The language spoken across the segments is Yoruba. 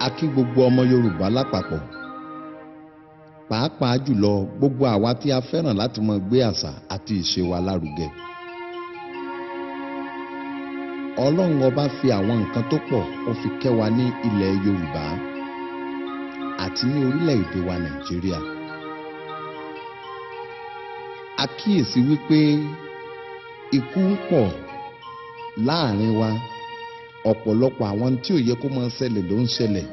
A kí gbogbo ọmọ Yorùbá lápapọ̀, pàápàá jùlọ gbogbo àwa tí a fẹ́ràn láti máa gbé àṣà àti ìṣe wa lárugẹ. Ọlọ́run ọba fi àwọn nǹkan tó pọ̀ ó fi kẹ́ wa ní ilẹ̀ Yorùbá àti ní orílẹ̀-èdè wa Nàìjíríà. A kíyèsí wípé ikú ń pọ̀ láàrin wa. Ọ̀pọ̀lọpọ̀ àwọn tí ò yẹ kó máa ṣẹlẹ̀ ló ń ṣẹlẹ̀,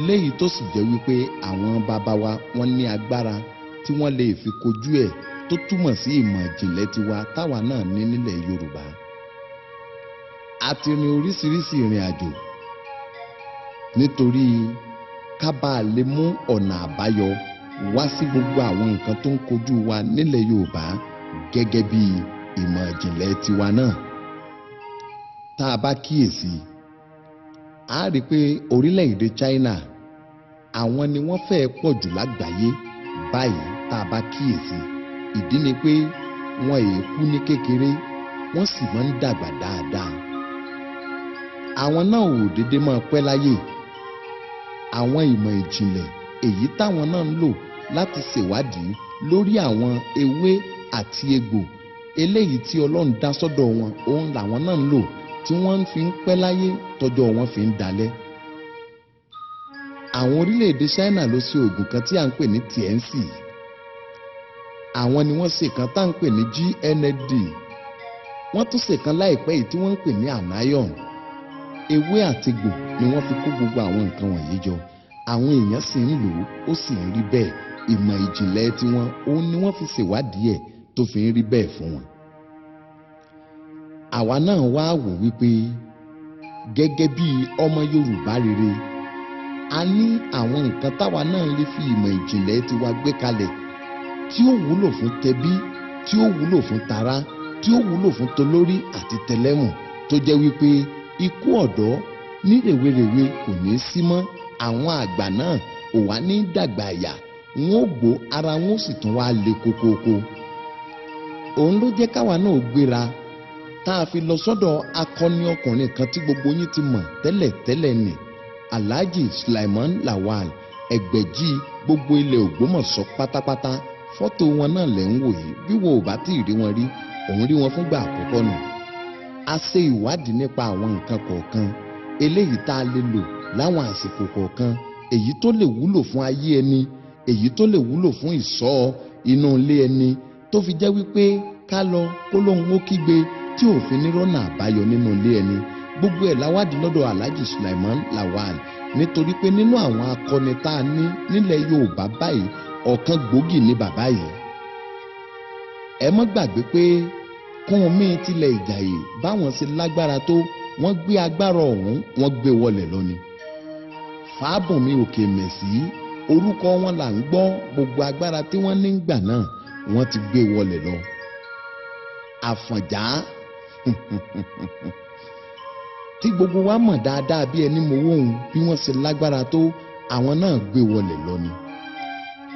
léyìí tó sì jẹ́ wípé àwọn bàbá wa wọ́n ní agbára tí wọ́n lè fi kojú ẹ̀, tó túmọ̀ sí ìmọ̀ ìjìnlẹ̀ tiwa táwa náà ní nílẹ̀ Yorùbá. A ti rin oríṣiríṣi ìrìn àjò nítorí ká bàa lè mú ọ̀nà àbáyọ wá sí gbogbo àwọn nǹkan tó ń kojú wa nílẹ̀ Yorùbá gẹ́gẹ́ bí ìmọ̀ ìjìnlẹ̀ tiwa náà. Tá a bá kíyèsí, a rí i pé orílẹ̀-èdè China àwọn ni wọ́n fẹ́ẹ́ pọ̀ jù lágbàáyé báyìí. Tá a bá kíyèsí, ìdí ni pé wọn èé kú ní kékeré, wọ́n sì máa ń dàgbà dáadáa. Àwọn náà ò dédé máa pẹ́ láyé. Àwọn ìmọ̀ ìjìnlẹ̀ èyí táwọn náà ń lò láti ṣèwádìí lórí àwọn ewé àti egbò eléyìí tí Ọlọ́run dá sọ́dọ̀ wọn, òun làwọn náà ń lò tí wọ́n fi ń pẹ́ láyé tọ́jọ́ wọn fi ń dalẹ̀. Àwọn orílẹ̀-èdè China ló ṣe oògùn kan tí à ń pè ní TNC. Àwọn ni wọ́n ṣe kan tá à ń pè ní GND. Wọ́n tún ṣe kan láìpẹ́ yìí tí wọ́n ń pè ní aniyan. Ewé àtegbò ni wọ́n fi kó gbogbo àwọn nǹkan wọ̀nyí jọ. Àwọn èèyàn sì ń lò ó sì ń rí bẹ́ẹ̀. Ìmọ̀ ìjìnlẹ̀ tiwọn òun ni wọ́n fi ṣèwádìí ẹ̀ tó fi ń rí bẹ́ẹ̀ fún wọn. Àwa náà wá wò wípé gẹ́gẹ́ bí ọmọ Yorùbá rere, a ní àwọn nǹkan táwa náà lè fi ìmọ̀ ìjìnlẹ̀ tiwa gbé kalẹ̀ tí ó wúlò fún tẹbí, tí ó wúlò fún tará, tí ó wúlò fún tolórí àti tẹlẹ́mù, tó jẹ́ wípé ikú ọ̀dọ́ ní rèwerèwe kò ní sí mọ́. Àwọn àgbà náà ò wá ní dàgbà àyà, wọn ò gbó ara wọn ó sì tún wá le kókókó. Òun ló jẹ́ káwa náà gbéra tá a fi lọ sọ́dọ̀ akọni ọkùnrin kan tí gbogbo yín ti mọ̀ tẹ́lẹ̀tẹ́lẹ̀ ni, Alhaji Sulaiman Lawal, ẹgbẹ̀jì gbogbo ilẹ̀ Ògbómọ̀ṣọ́ pátápátá. Fọ́tò wọn náà lẹ̀ ń wò yìí, bí wo ò bá tí ì rí wọn rí, òun rí wọn fúngbà àkọ́kọ́ nù. A ṣe ìwádìí nípa àwọn nǹkan kọ̀ọ̀kan eléyìí tá a lè lò láwọn àsìkò kọ̀ọ̀kan, èyí tó lè wúlò fún ayé ẹni, èyí tó lè wúlò fún ìṣọ́ inú ilé ẹni, tó fi jẹ́ wípé ká lọ kó lóhun ó kígbe tí òfin nírọ́nà àbáyọ nínú ilé ẹni. Gbogbo ẹ̀ láwádìí lọ́dọ̀ Alhaji Sulaiman Lawal, nítorí pé nínú àwọn akọni tá a ní nílẹ̀ Yorùbá báyìí, ọ̀kan gbòógì ní bàbá yìí. Ẹ má gbàgbé pé kún mi tilẹ̀ Ìjàyè báwọn ṣe lágbára tó, wọ́n gbé agbára ọ̀hún wọ́n gbé wọlẹ̀ lọ ni. Fábùnmi Òkè Mẹ̀sí, orúkọ wọn là ń gbọ́, gbogbo agbára tí wọ́n ní gbà náà wọ́n ti gbé wọlẹ̀ lọ. Àfọ̀njá tí gbogbo wa mọ̀ dáadáa bí ẹni mowó òun, bí wọ́n ṣe lágbára tó, àwọn náà gbé wọlẹ̀ lọ ni.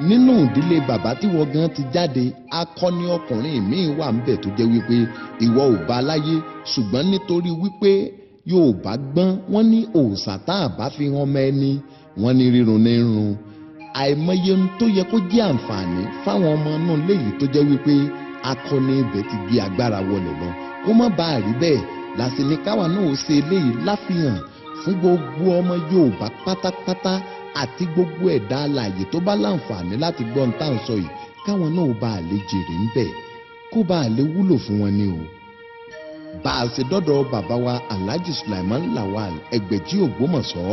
Nínú ìdílé bàbá tí wọ́n gan ti jáde, akọni ọkùnrin míì wà ń bẹ̀ tó jẹ́ wípé ìwọ ò bá láyé, ṣùgbọ́n nítorí wípé Yorùbá gbọ́n, wọ́n ní òòṣà tá a bá fi hàn ọmọ ẹni, wọ́n ní rírun ní run. Àìmọye ohun tó yẹ kó jẹ́ àǹfààní fáwọn ọmọ náà léyìí tó jẹ́ wípé akọni ibẹ̀ ti gbé agbára wọlẹ̀ lọ. Kó má bàa rí bẹ́ẹ̀, làsì ní káwa náà ó ṣe eléyìí láfihàn fún gbogbo ọmọ Yorùbá pátápátá àti gbogbo ẹ̀dá alààyè tó bá láǹfààní láti gbọ́ ohun tá à ń sọ yìí, káwọn náà ó bá a lè jèrè ń bẹ̀, kó bá a lè wúlò fún wọn ni o. Bá a ṣe dọ́dọ̀ bàbá wa Alhaji Sulaiman Lawal, ẹgbẹ̀jì Ògbómọ̀ṣọ́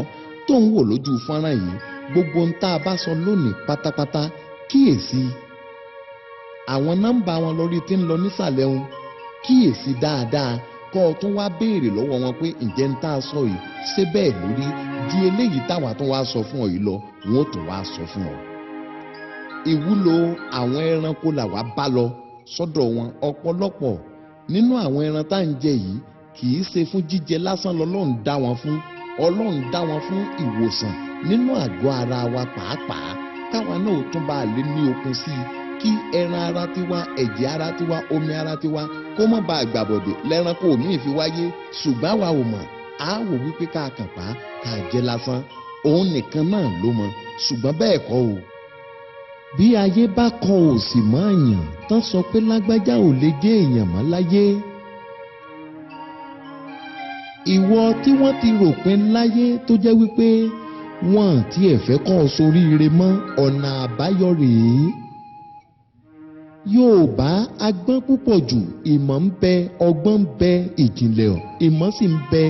tó ń wò lójú fọ́nrán yìí, gbogbo ohun tá a bá sọ lónìí pátápátá kíyèsí. Àwọn nọ́mbà wọn lórí tí ń lọ nísàlẹ̀ wọn, kíyèsí dáadáa, kọ́ ọ tún wá béèrè lọ́wọ́ wọn pé ǹjẹ́ ń tá a sọ yìí ṣé bẹ́ẹ̀ lórí ju eléyìí táwa tún wá sọ fún ọ yìí lọ, wọn ò tún wá sọ fún ọ. Ìwúlò àwọn ẹranko làwa bá lọ sọ́dọ̀ wọn. Ọ̀pọ̀lọpọ̀ nínú àwọn ẹran tá à ń jẹ yìí kì í ṣe fún jíjẹ lásán lọ́lọ́run dá wọn fún. Ọlọ́run dá wọn fún ìwòsàn nínú àgọ́ ara wa pàápàá, káwa náà tún bá lè ní okun sí i, kí ẹran ara tiwa, ẹ̀jẹ̀ ara tiwa, omi ara tiwa kó má bàa gbàbọ̀dẹ̀ lẹ́ranko míì fi wáyé. Ṣùgbọ́n àwa ò mọ̀, á wò wípé ká kàn pa ká jẹ lásán. òun nìkan náà ló mọ̀ ṣùgbọ́n bẹ́ẹ̀ kọ́ o. bí ayé bá kọ òsì mọ́ èèyàn tán sọ pé lágbájá ò lè jẹ́ èèyàn mọ́ láyé. ìwọ tí wọ́n ti rò pé láyé tó jẹ́ wípé wọ́n ti ẹ̀ fẹ́ kọ́ ọ soríire mọ́ ọ̀nà àbáyọ rèé. Yorùbá agbọ́n púpọ̀ jù ìmọ̀ ń bẹ ọgbọ́n ń bẹ ìjìnlẹ̀ ìmọ̀ sì ń bẹ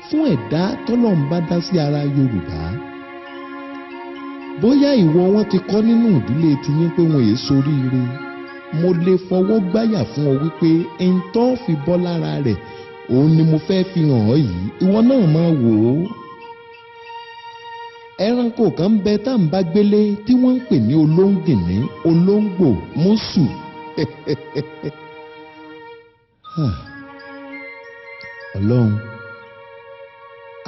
fún ẹ̀dá tọ́lọ́run bá dá sí ara Yorùbá. bóyá ìwọ wọn ti kọ́ nínú ìdílé tiyín pé wọn èé soríire mo lè fọwọ́ gbáyà fún ọ wípé ẹni tó fi bọ́ lára rẹ̀ òun ni mo fẹ́ fi hàn ọ́ yìí ìwọ náà máa wò ó. ẹranko kan ń bẹ tá à ń bá gbélé tí wọ́n ń pè ní olóńgìní olóńgbò mùsù. Ọlọ́run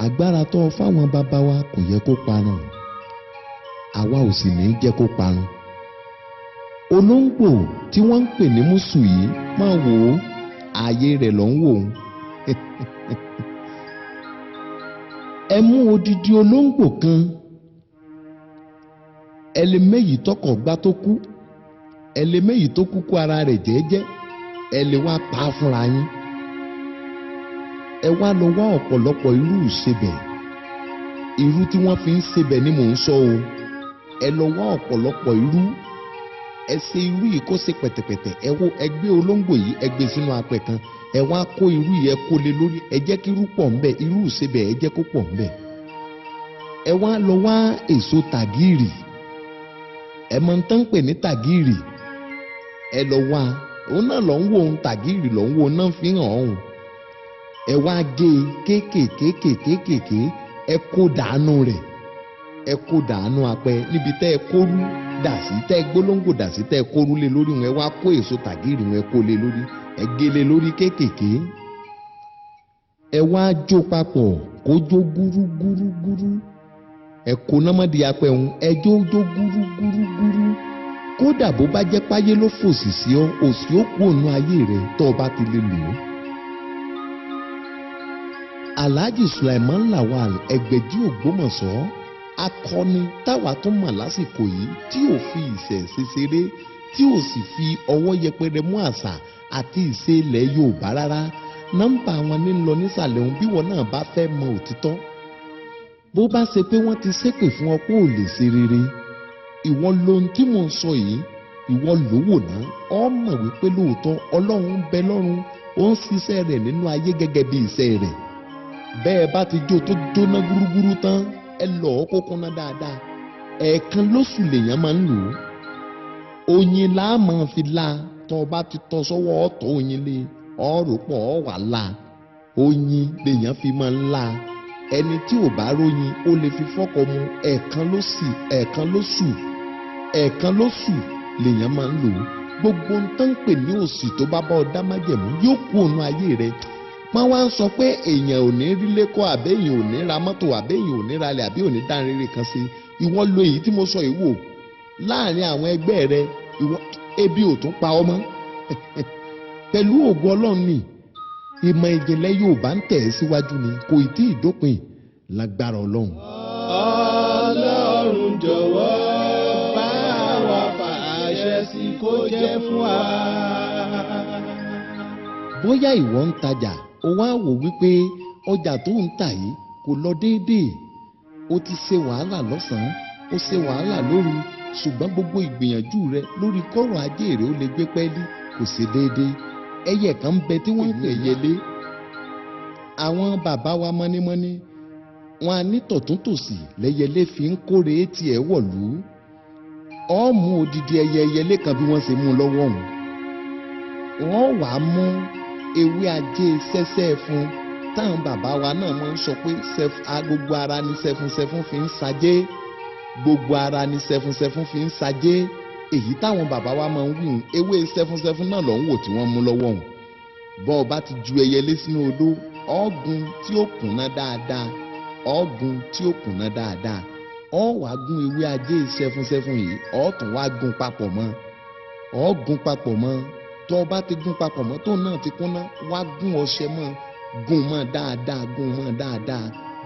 agbára tó fáwọn bàbá wa kò yẹ kó parun àwa ò sì ní jẹ́ kó parun. olóńgbò tí wọ́n ń pè ní mùsù yìí máa wò ó ààyè rẹ̀ ló ń wò ó. ẹ mú odidi olóńgbò kan ẹlẹ́mẹ̀yì tọkọ̀ gbá tó kú ẹlẹ́mẹ̀yì tó kú kú ara rẹ̀ jẹ́ẹ́jẹ́ ẹ lè wá pa á fúnra yín. ẹ wá lọ wá ọ̀pọ̀lọpọ̀ irú ìsebẹ̀ irú tí wọ́n fi ń sebẹ̀ ni mò ń sọ o. ẹ lọ wá ọ̀pọ̀lọpọ̀ irú ẹ ṣe irú yìí kó ṣe pẹ̀tẹ̀pẹ̀tẹ̀ ẹ wo ẹ gbé olóńgbò yìí ẹ gbé sínú apẹ̀ kan ẹ wá kó irú yìí ẹ kó lé lórí ẹ jẹ́ kí irú pọ̀ ńbẹ̀ irú ìsebẹ̀ ẹ jẹ́ kó pọ̀ ńbẹ̀. ẹ wá lọ wá èso tàgìrì ẹ mọ̀ ń tán pè ní tàgìrì ẹ lọ wá òun náà lọ ń wo ohun tàgìrì lọ ń wo náà fi hàn ọ̀hún. ẹ wá gé e kéékèèké ẹ kó dànù rẹ̀ ẹ kó dànù apẹ níbi tẹ́ ẹ kóru dà sí tẹ́ ẹ gbólóńgbò dà sí tẹ́ ẹ kóru lé lórí wọn ẹ wá kó èso tàgìrì wọn ẹ kó lé lórí ẹ gé lé lórí kéékèèké ẹ wá jó papọ̀ kó jó gúrúgúrúgúrú ẹ kó námọ́dí apẹ òun ẹ jó gúrúgúrúgúrú kódà bó bá jẹ́ páyé ló fòsì sí ọ òsì ó kú ònú ayé rẹ tó o bá ti lè lò ó. Alhaji Sulaiman Lawal Ẹgbẹ̀jí Ògbómọ̀ṣọ́ akọni táwa tó mọ̀ lásìkò yìí tí ò fi ìṣẹ̀ṣe ṣeré tí ò sì fi ọwọ́ yẹpẹrẹ mú àṣà àti ìṣe ilẹ̀ Yorùbá rárá nọ́mbà wọn ní lọ nísàlẹ̀ ohun bí wọn náà bá fẹ́ mọ òtítọ́. bó bá ṣe pé wọ́n ti ṣépè fún ọ pé ò lè ṣe rere ìwọ lohun tí mò ń sọ yìí ìwọ lówó náà ọ mọ̀ wípé lóòótọ́ Ọlọ́run ń bẹ lọ́run ó ń ṣiṣẹ́ rẹ̀ nínú ayé gẹ́gẹ́ bí iṣẹ́ rẹ̀. bẹ́ẹ̀ bá ti jó tó jóná gúrúgúrú tán ẹ lọ ọ́ kó kúnná dáadáa ẹ̀ẹ̀kan lóṣù lèèyàn máa ń lò ó. oyin la máa fi la tọ́ bá ti tọ́ sọ́wọ́ ọ̀tọ̀ oyin lé ọ̀rọ̀ pọ̀ ọ̀ wà la oyin lèèyàn fi máa ń la ẹni tí ò bá róyin ó lè fi fọ́kọ mu ẹ̀ẹ̀kan lóṣù lèèyàn máa ń lò ó. gbogbo ń tán pè ní òṣì tó bá bá ọ dá májẹ̀mú yóò kú ònú ayé rẹ. wọ́n wá ń sọ pé èèyàn ò ní rí lẹ́kọ́ àbẹ́ èèyàn ò ní ra mọ́tò àbẹ́ èèyàn ò ní ralẹ̀ àbí ò ní dá rere kan sí ìwọ lo èyí tí mo sọ yìí wò láàrin àwọn ẹgbẹ́ rẹ ìwọ ebi ò tún pa ọmọ pẹ̀lú ògo Ọlọ́run ni ìmọ̀ ìjìnlẹ̀ Yorùbá ń tẹ̀ síwájú ni kò tí ì dópin lágbára Ọlọ́run. Ọlọ́run jọ̀wọ́ bá wa fàṣẹ sí kó jẹ́ fún wa. bóyá ìwọ ń tajà ó wá wò wípé ọjà tó ń tà yìí kò lọ déédéé ó ti ṣe wàhálà lọ́sàn-án ó ṣe wàhálà lóru ṣùgbọ́n gbogbo ìgbìyànjú rẹ lórí kọ́rọ̀ ajé rẹ ó lè gbé pẹ́ẹ́lí kò ṣe déédéé. ẹyẹ kan ń bẹ tí wọ́n ń pè yẹlé àwọn bàbá wa mọ́nímọ́ní wọn á ní tọ̀túntòsì lẹ́yẹlé fi ń kórè tiẹ̀ wọ̀lú ọ̀ọ́mù odidi ẹyẹlé kan bí wọ́n ṣe mú lọ́wọ́ òun wọ́n wàá mú ewé ajé sẹ́sẹ́ fún táwọn bàbá wa náà máa ń sọ pé gbogbo ara ni sẹ́fúnsẹ́fún fi ń sajé gbogbo ara ni sẹ́fúnsẹ́fún fi ń sajé èyí táwọn bàbá wa máa ń wí hùn ewé sẹ́fúnsẹ́fún náà ló ń wò tí wọ́n mú lọ́wọ́ hùn bọ́ ọ bá ti ju ẹyẹlé sínú odó ọ̀gùn tí ó kùnà dáadáa ọ wàá gún ewé ajé sẹ́fúnsẹ́fún yìí ọ tún wàá gún papọ̀ mọ́ tọ́ ọ bá ti gún papọ̀ mọ́ tó náà ti kúnná wàá gún ọṣẹ mọ́ gún mọ́ dáadáa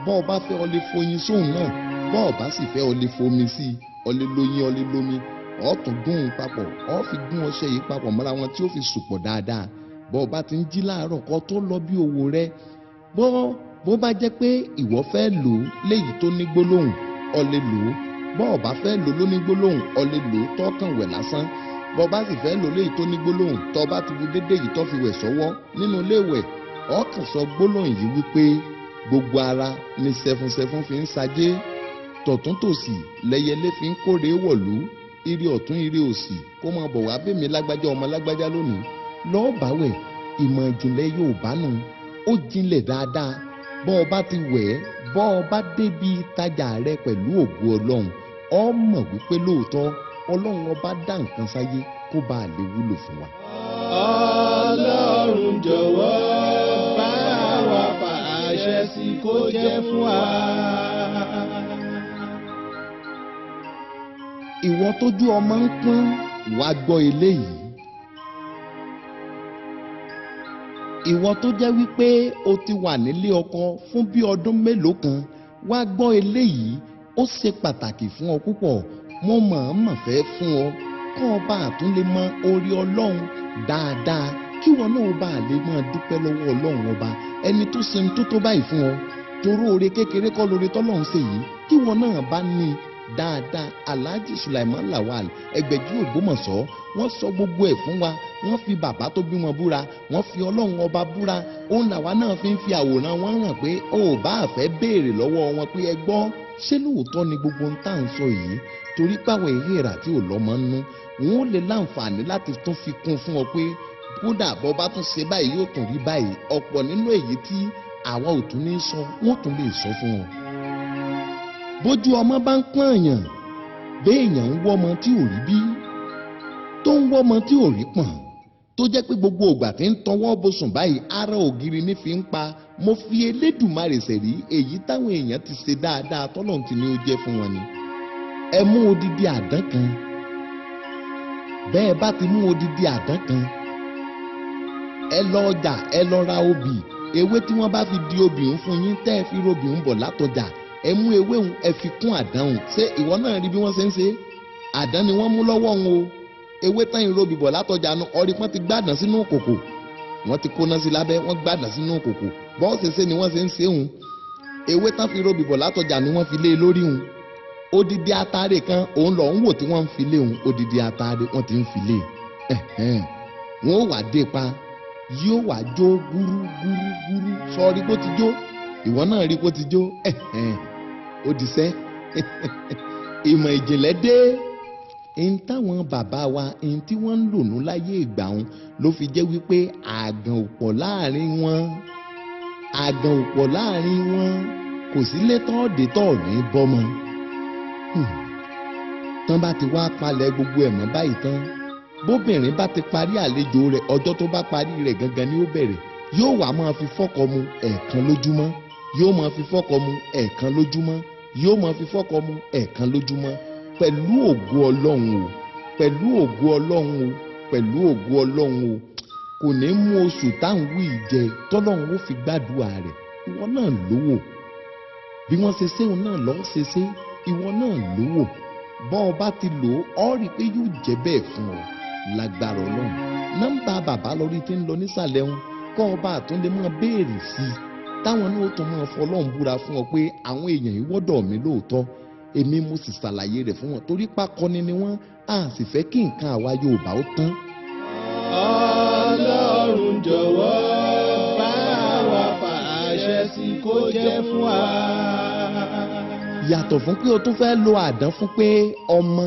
bọ́ ọ bá fẹ́ ọ lè foyin sóhun náà bọ́ọ̀ bá sì fẹ́ ọ lè fomi sí i ọ lè lóyin ọ lè lómi ọ tún gún un papọ̀ ọ fi gún ọṣẹ yìí papọ̀ mọ́ra wọn tí ó fi sùpọ̀ dáadáa bọ́ọ̀ bá ti ń jí láàárọ̀ kó tó lọ bí òwò rẹ bó bá jẹ́ pé ìwọ fẹ́ lò ó léyìí tó ní gbólóhùn ọ lè lò ó bọ́ọ̀ bá fẹ́ lò ó ló ní gbólóhùn ọ lè lò ó tọ́kàn wẹ̀ lásán bọ́ọ̀ bá sì fẹ́ lò ó léyìí tó ní gbólóhùn tọ́ bá ti bu dédé yìí tó fi wẹ̀ sọ́wọ́ nínú ilé ìwẹ̀ ọkàn sọ gbólóhùn yìí wípé gbogbo ara ni sẹfúnsẹfún fi ń sajé tọ̀tún tòsì lẹyẹlé fi ń kórè wọ̀lú ire ọ̀tún ire òsì kó máa bọ̀ wá bẹ́ẹ̀ mi lágbájá ọmọ lágbájá lónìí lọ́ọ́ báwẹ̀ ìmọ̀ ìjìnlẹ̀ Yorùbá nù ó jinlẹ̀ dáadáa bọ́ ọ bá ti wẹ̀ ẹ́ bọ́ ọ bá débi ìtajà rẹ pẹ̀lú ògo Ọlọ́run ọ mọ̀ wípé lóòótọ́ Ọlọ́run ọba dá nǹkan sáyé kó bá a lè wúlò fún wa. Ọlọ́run jọ̀wọ́ bá wa fàṣẹ sí kó jẹ́ fún wa. Ìwọ tójú ọmọ ń pọ́n wá gbọ́ eléyìí. Ìwọ tó jẹ́ wípé o ti wà nílé ọkọ fún bí ọdún mélòó kan wá gbọ́ eléyìí ó ṣe pàtàkì fún ọ púpọ̀ mo mọ̀ọ́mọ̀ fẹ́ fún ọ kọ́ ọ bá tún lè mọ orí Ọlọ́run dáadáa kí wọn náà bá lè máa dúpẹ́ lọ́wọ́ Ọlọ́run ọba ẹni tó ṣe ń tó báyìí fún ọ toró oore kékeré kọ́ lóore tọ́lọ́run ṣe yìí kí wọn náà bá ní dáadáa Alhaji Sulaiman Lawal Ẹgbẹ̀jú Ògbómọ̀ṣọ́ wọ́n sọ gbogbo ẹ̀ fún wa wọ́n fi bàbá tó bí wọn búra wọ́n fi Ọlọ́run ọba búra òun làwa náà fi ń fi àwòrán wọn hàn pé ó bá fẹ́ béèrè lọ́wọ́ wọn pé ẹ gbọ́ ṣé lóòótọ́ ni gbogbo ń tà ń sọ yìí torí páwọn èyí rà tí ò lọ́mọ nú wọn ò lè láǹfààní láti tún fi kún fún ọ pé kódà bọ́ bá tún ṣe báyìí yóò tún rí báyìí ọ̀pọ̀ nínú èyí tí àwa ò tún ní sọ wọ́n tún lè sọ fún ọ. bójú ọmọ bá ń pọ́n èèyàn béèyàn ń wọ́mọ tí ò rí bí tó ń wọ́mọ tí ò rí pọ̀n tó jẹ́ pé gbogbo ìgbà tí ń tọwọ́ bosùn báyìí ara ògiri ní fi ń pa mo fi Elédùmarè ṣẹ̀rí èyí táwọn èèyàn ti ṣe dáadáa tọ́lọ́run ti ní ó jẹ́ fún wọn ni. ẹ mú odidi àdán kan bẹ́ẹ̀ bá ti mú odidi àdán kan ẹ lọ ọjà ẹ lọ ra obì ewé tí wọ́n bá fi di obì ń fún yín tẹ́ ẹ fi robì ń bọ̀ látọjà ẹ mú ewé ń ẹ fi kún àdán ń ṣé ìwọ náà rí bí wọ́n ṣe ń ṣe àdán ni wọ́n mú lọ́wọ́ ń o ewé tán ìrobì bọ̀ látọjà nu ọrí pọ́n ti gbádàn sínú kòkò wọ́n ti kóná sí lábẹ́ wọ́n gbádàn sínú kòkò bọ́ọ̀sì ṣe ni wọ́n ṣe ń ṣe ń ewé tán fi robì bọ̀ látọjà ni wọ́n fi lé lórí ń odidi atare kan òun lọ ń wò tí wọ́n ń fi lé ń odidi atare wọ́n ti ń fi lé wọ́n ó wà dé pa yóò wá jó gúrúgúrúgúrú sọrí bó ti jó ìwọ náà rí bó ti jó ó di sẹ́ ìmọ̀ ìjìnlẹ̀ dé ẹni táwọn bàbá wa ẹni tí wọ́n ń lò ní láyé ìgbà wọn ló fi jẹ́ wípé àgàn ò pọ̀ láàrin wọn kò sí létọ́ ọ̀dẹ́tọ̀ ní bọ́mọ tán bá ti wá palẹ̀ gbogbo ẹ̀ mọ́ báyìí tán bóbìnrin bá ti parí àlejò rẹ̀ ọjọ́ tó bá parí rẹ̀ gangan ni ó bẹ̀rẹ̀ yóò wá máa fi fọ́kọ mu ẹ̀ẹ̀kan lójúmọ́ yóò máa fi fọ́kọ mu ẹ̀ẹ̀kan lójúmọ́ yóò máa fi fọ́kọ mu ẹ̀ẹ̀kan lójúmọ́ pẹ̀lú ògo Ọlọ́run o pẹ̀lú ògo Ọlọ́run o pẹ̀lú ògo Ọlọ́run o kò ní mú oṣù táwọn wí jẹ tọ́lọ́run ó fi gbàdúrà rẹ̀ ìwọ náà lówó bí wọ́n ṣe ṣéun náà lọ́ọ́ ṣe ṣe ìwọ náà lówó bọ́ ọ bá ti lò ó rí i pé yóò jẹ́ bẹ́ẹ̀ fún ọ lágbára Ọlọ́run nọ́mbà bàbá lórí tí ń lọ nísàlẹ̀ wọn kọ́ ọba àtúndé máa béèrè sí i táwọn ní ó tún máa fọlọ́run búra fún ọ pé àwọn èèyàn yìí wọ́dọ̀ mi lóòótọ́ èmi mo sì ṣàlàyé rẹ̀ fún wọn torí pákọ́ni ni wọ́n á sì fẹ́ kí nǹkan àwa Yorùbá ó tán. Ọlọ́run jọ̀wọ́ bá wa fàṣẹ sí kó jẹ́ fún wa. yàtọ̀ fún pé o tún fẹ́ lo àdán fún pé ọmọ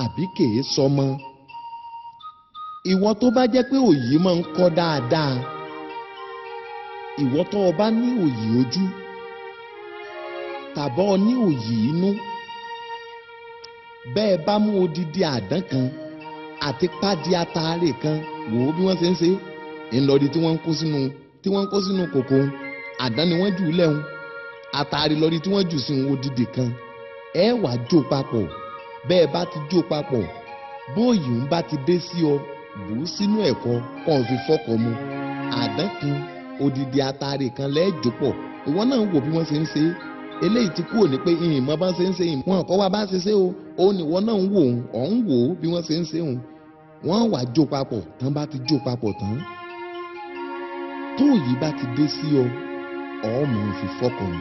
àbí kèé sọmọ ìwọ tó bá jẹ́ pé òyì máa ń kọ́ dáadáa ìwọ tó o bá ní òyì ojú tàbọ̀ ní òyì inú bẹ́ẹ̀ bá mú odidi àdán kan àti pádì atare kan wò ó bí wọ́n ṣe ń ṣe ńlọrí tí wọ́n ń kó sínú kòkó àdán ni wọ́n jù lẹ́hùn atare lọrí tí wọ́n jù sí odidi kan ẹ wá jó papọ̀ bẹ́ẹ̀ bá ti jó papọ̀ bóyì ń bá ti dé sí ọ bù ú sínú ẹ̀kọ́ kàn fi fọ́kọ mu àdán kan odidi atare kan lẹ́ẹ̀jọ́ pọ̀ ìwọ náà wò bí wọ́n ṣe ń ṣe eléyìí ti kúrò ní pé ìmọ̀ bá ṣe ń ṣe wọn kọ́ wa bá ṣe ṣe o òun nìwọ náà ń wò ó ń wò ó bí wọ́n ṣe ń ṣe òun wọ́n wàá jó papọ̀ tán bá ti jó papọ̀ tán tó yìí bá ti dé sí ọ ọmọ fi fọ́kọ̀ nù.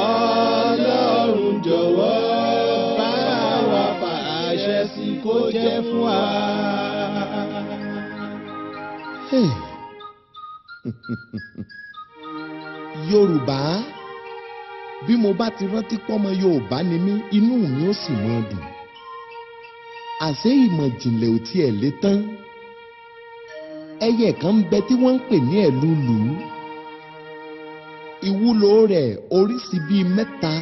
Ọlọ́run jọ̀wọ́ bá wa fàṣẹ sí kó jẹ́ fún wa. Yorùbá bí mo bá ti rántí pọ́mọ Yorùbá ni mí inú mi ó sì mọ́ dùn àṣé ìmọ̀ ìjìnlẹ̀ ò tiẹ̀ lé tán ẹyẹ kan ń bẹ tí wọ́n ń pè ní ẹ̀lúlù ìwúlò rẹ̀ oríṣi bíi mẹ́ta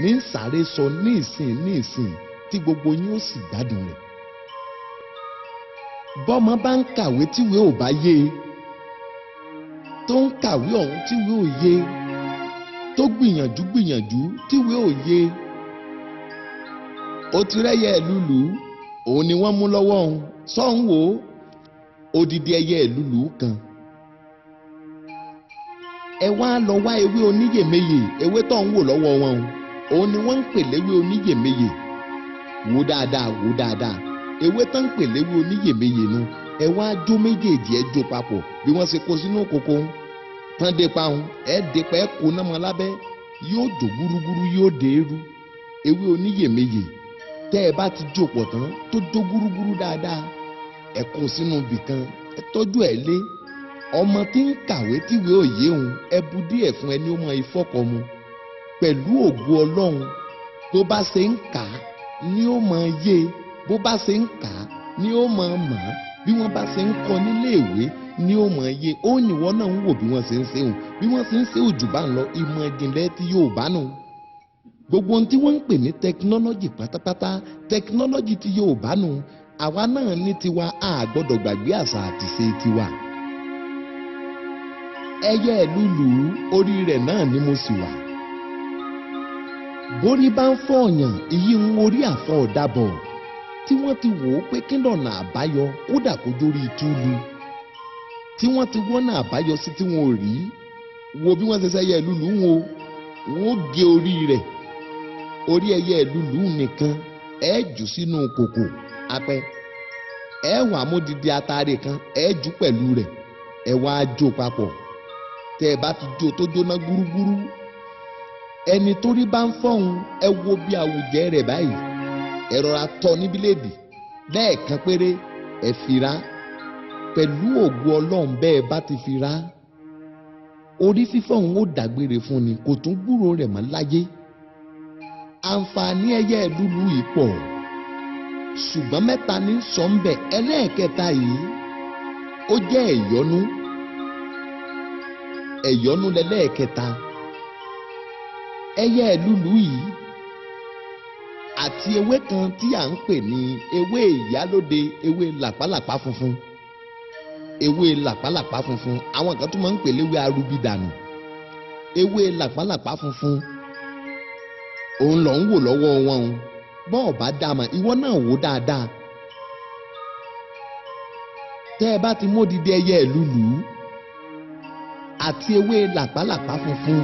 ní sáré sọ ní ìsìn tí gbogbo yín ó sì gbádùn rẹ̀ bọ́mọ bá ń kàwé tíwé ò bá yé e tó ń kàwé ọ̀hún tíwé ò yé tó gbìyànjú tíwé ò yé ó ti rẹ́yẹ ẹ̀lúlù òun ni wọ́n mú lọ́wọ́ òun sọ́hún wò ó odidi ẹyẹ ẹ̀lúlù kan ẹ wá lọ wá ewé oníyèméyè ewé tó ń wò lọ́wọ́ wọn òun ni wọ́n ń pè léwé oníyèméyè wò dáadáa ewé tó ń pè léwé oníyèméyè nu ẹ wá jó méjèèjì ẹ jó papọ̀ bí wọ́n ṣe kó sínú kòkó tán dé pa òun ẹ dé pa ẹ kó náà mọ́ lábẹ́ yóò dò gúrúgúrú yóò dé eru ewé oníyèméyè tẹ́ ẹ bá ti jó pọ̀ tán tó dó gúrúgúrú dáadáa ẹ kó sínú bìkan ẹ tọ́jú ẹ lé ọmọ tí ń kàwé tíwé òye òun ẹ bu díẹ̀ fún ẹni ó mọ ìfọ́kọ̀ mu pẹ̀lú ògo Ọlọ́run tó bá ṣe ń kà á ni ó mọ yé bó bá ṣe ń kà á ni ó mọ mọ̀ á bí wọ́n bá ṣe ń kọ́ nílé ìwé ni ó mọ yé ó níwọ náà ń wò bí wọ́n ṣe ń ṣe òun bí wọ́n ṣe ń ṣe òjò bá ń lọ ìmọ̀ ìjìnlẹ̀ tí Yorùbá nù gbogbo ohun tí wọ́n ń pè ní tẹkinọ́lọ́jì pátápátá tẹkinọ́lọ́jì tí Yorùbá nù àwa náà ní tiwa a gbọ́dọ̀ gbàgbé àṣà àti ṣe tiwa ẹyẹ ẹ̀lúlù orí rẹ̀ náà ni mo sì wà borí bá ń fọ̀ọ̀yàn èyí ń orí àfọ̀ ọ̀dàbọ̀ tí wọ́n ti wò ó pé kí lọ́nà àbáyọ kódà kó dórí túlù tí wọ́n ti wọ́nà àbáyọ sí tí wọ́n ò rí wo bí wọ́n ṣe ṣẹyẹ ẹ̀lúlù wọn ó gé orí rẹ̀ orí ẹyẹ ẹ̀lúlù nìkan ẹ jù sínú kòkò apẹ ẹ wà módìdí atare kan ẹ jù pẹ̀lú rẹ̀ ẹ wá jó papọ̀ tẹ́ ẹ bá ti jó tó jóná gúrúgúrú ẹni tó rí bá ń fọ́hùn ẹ wo bí àwùjẹ rẹ̀ báyìí ẹ rọra tọ́ ní bíléèdì lẹ́ẹ̀kan péré ẹ fi rá pẹ̀lú ògo Ọlọ́run bẹ́ẹ̀ bá ti fi rá orí fífọ́hùn ó dágbére fún ni kò tún gbúrò rẹ̀ mọ́ láyé àǹfààní ẹyẹ ẹ̀lúlù yìí pọ̀ ṣùgbọ́n mẹ́ta ní sọ́ńbẹ̀ ẹlẹ́ẹ̀kẹta yìí ó jẹ́ ẹ̀yọ́nú lẹ́lẹ́ẹ̀kẹta ẹyẹ ẹ̀lúlù yìí àti ewé kan tí à ń pè ní ewé ìyálóde ewé làpálàpá funfun àwọn kan tún máa ń pè léwé arúbidànù ewé làpálàpá funfun òun lọ ń wò lọ́wọ́ wọn o bọ́ọ̀ bá dáama ìwọ náà wò dáadáa tẹ́ ẹ bá ti módìdí ẹyẹ ẹ̀lúlù àti ewé làpálàpá funfun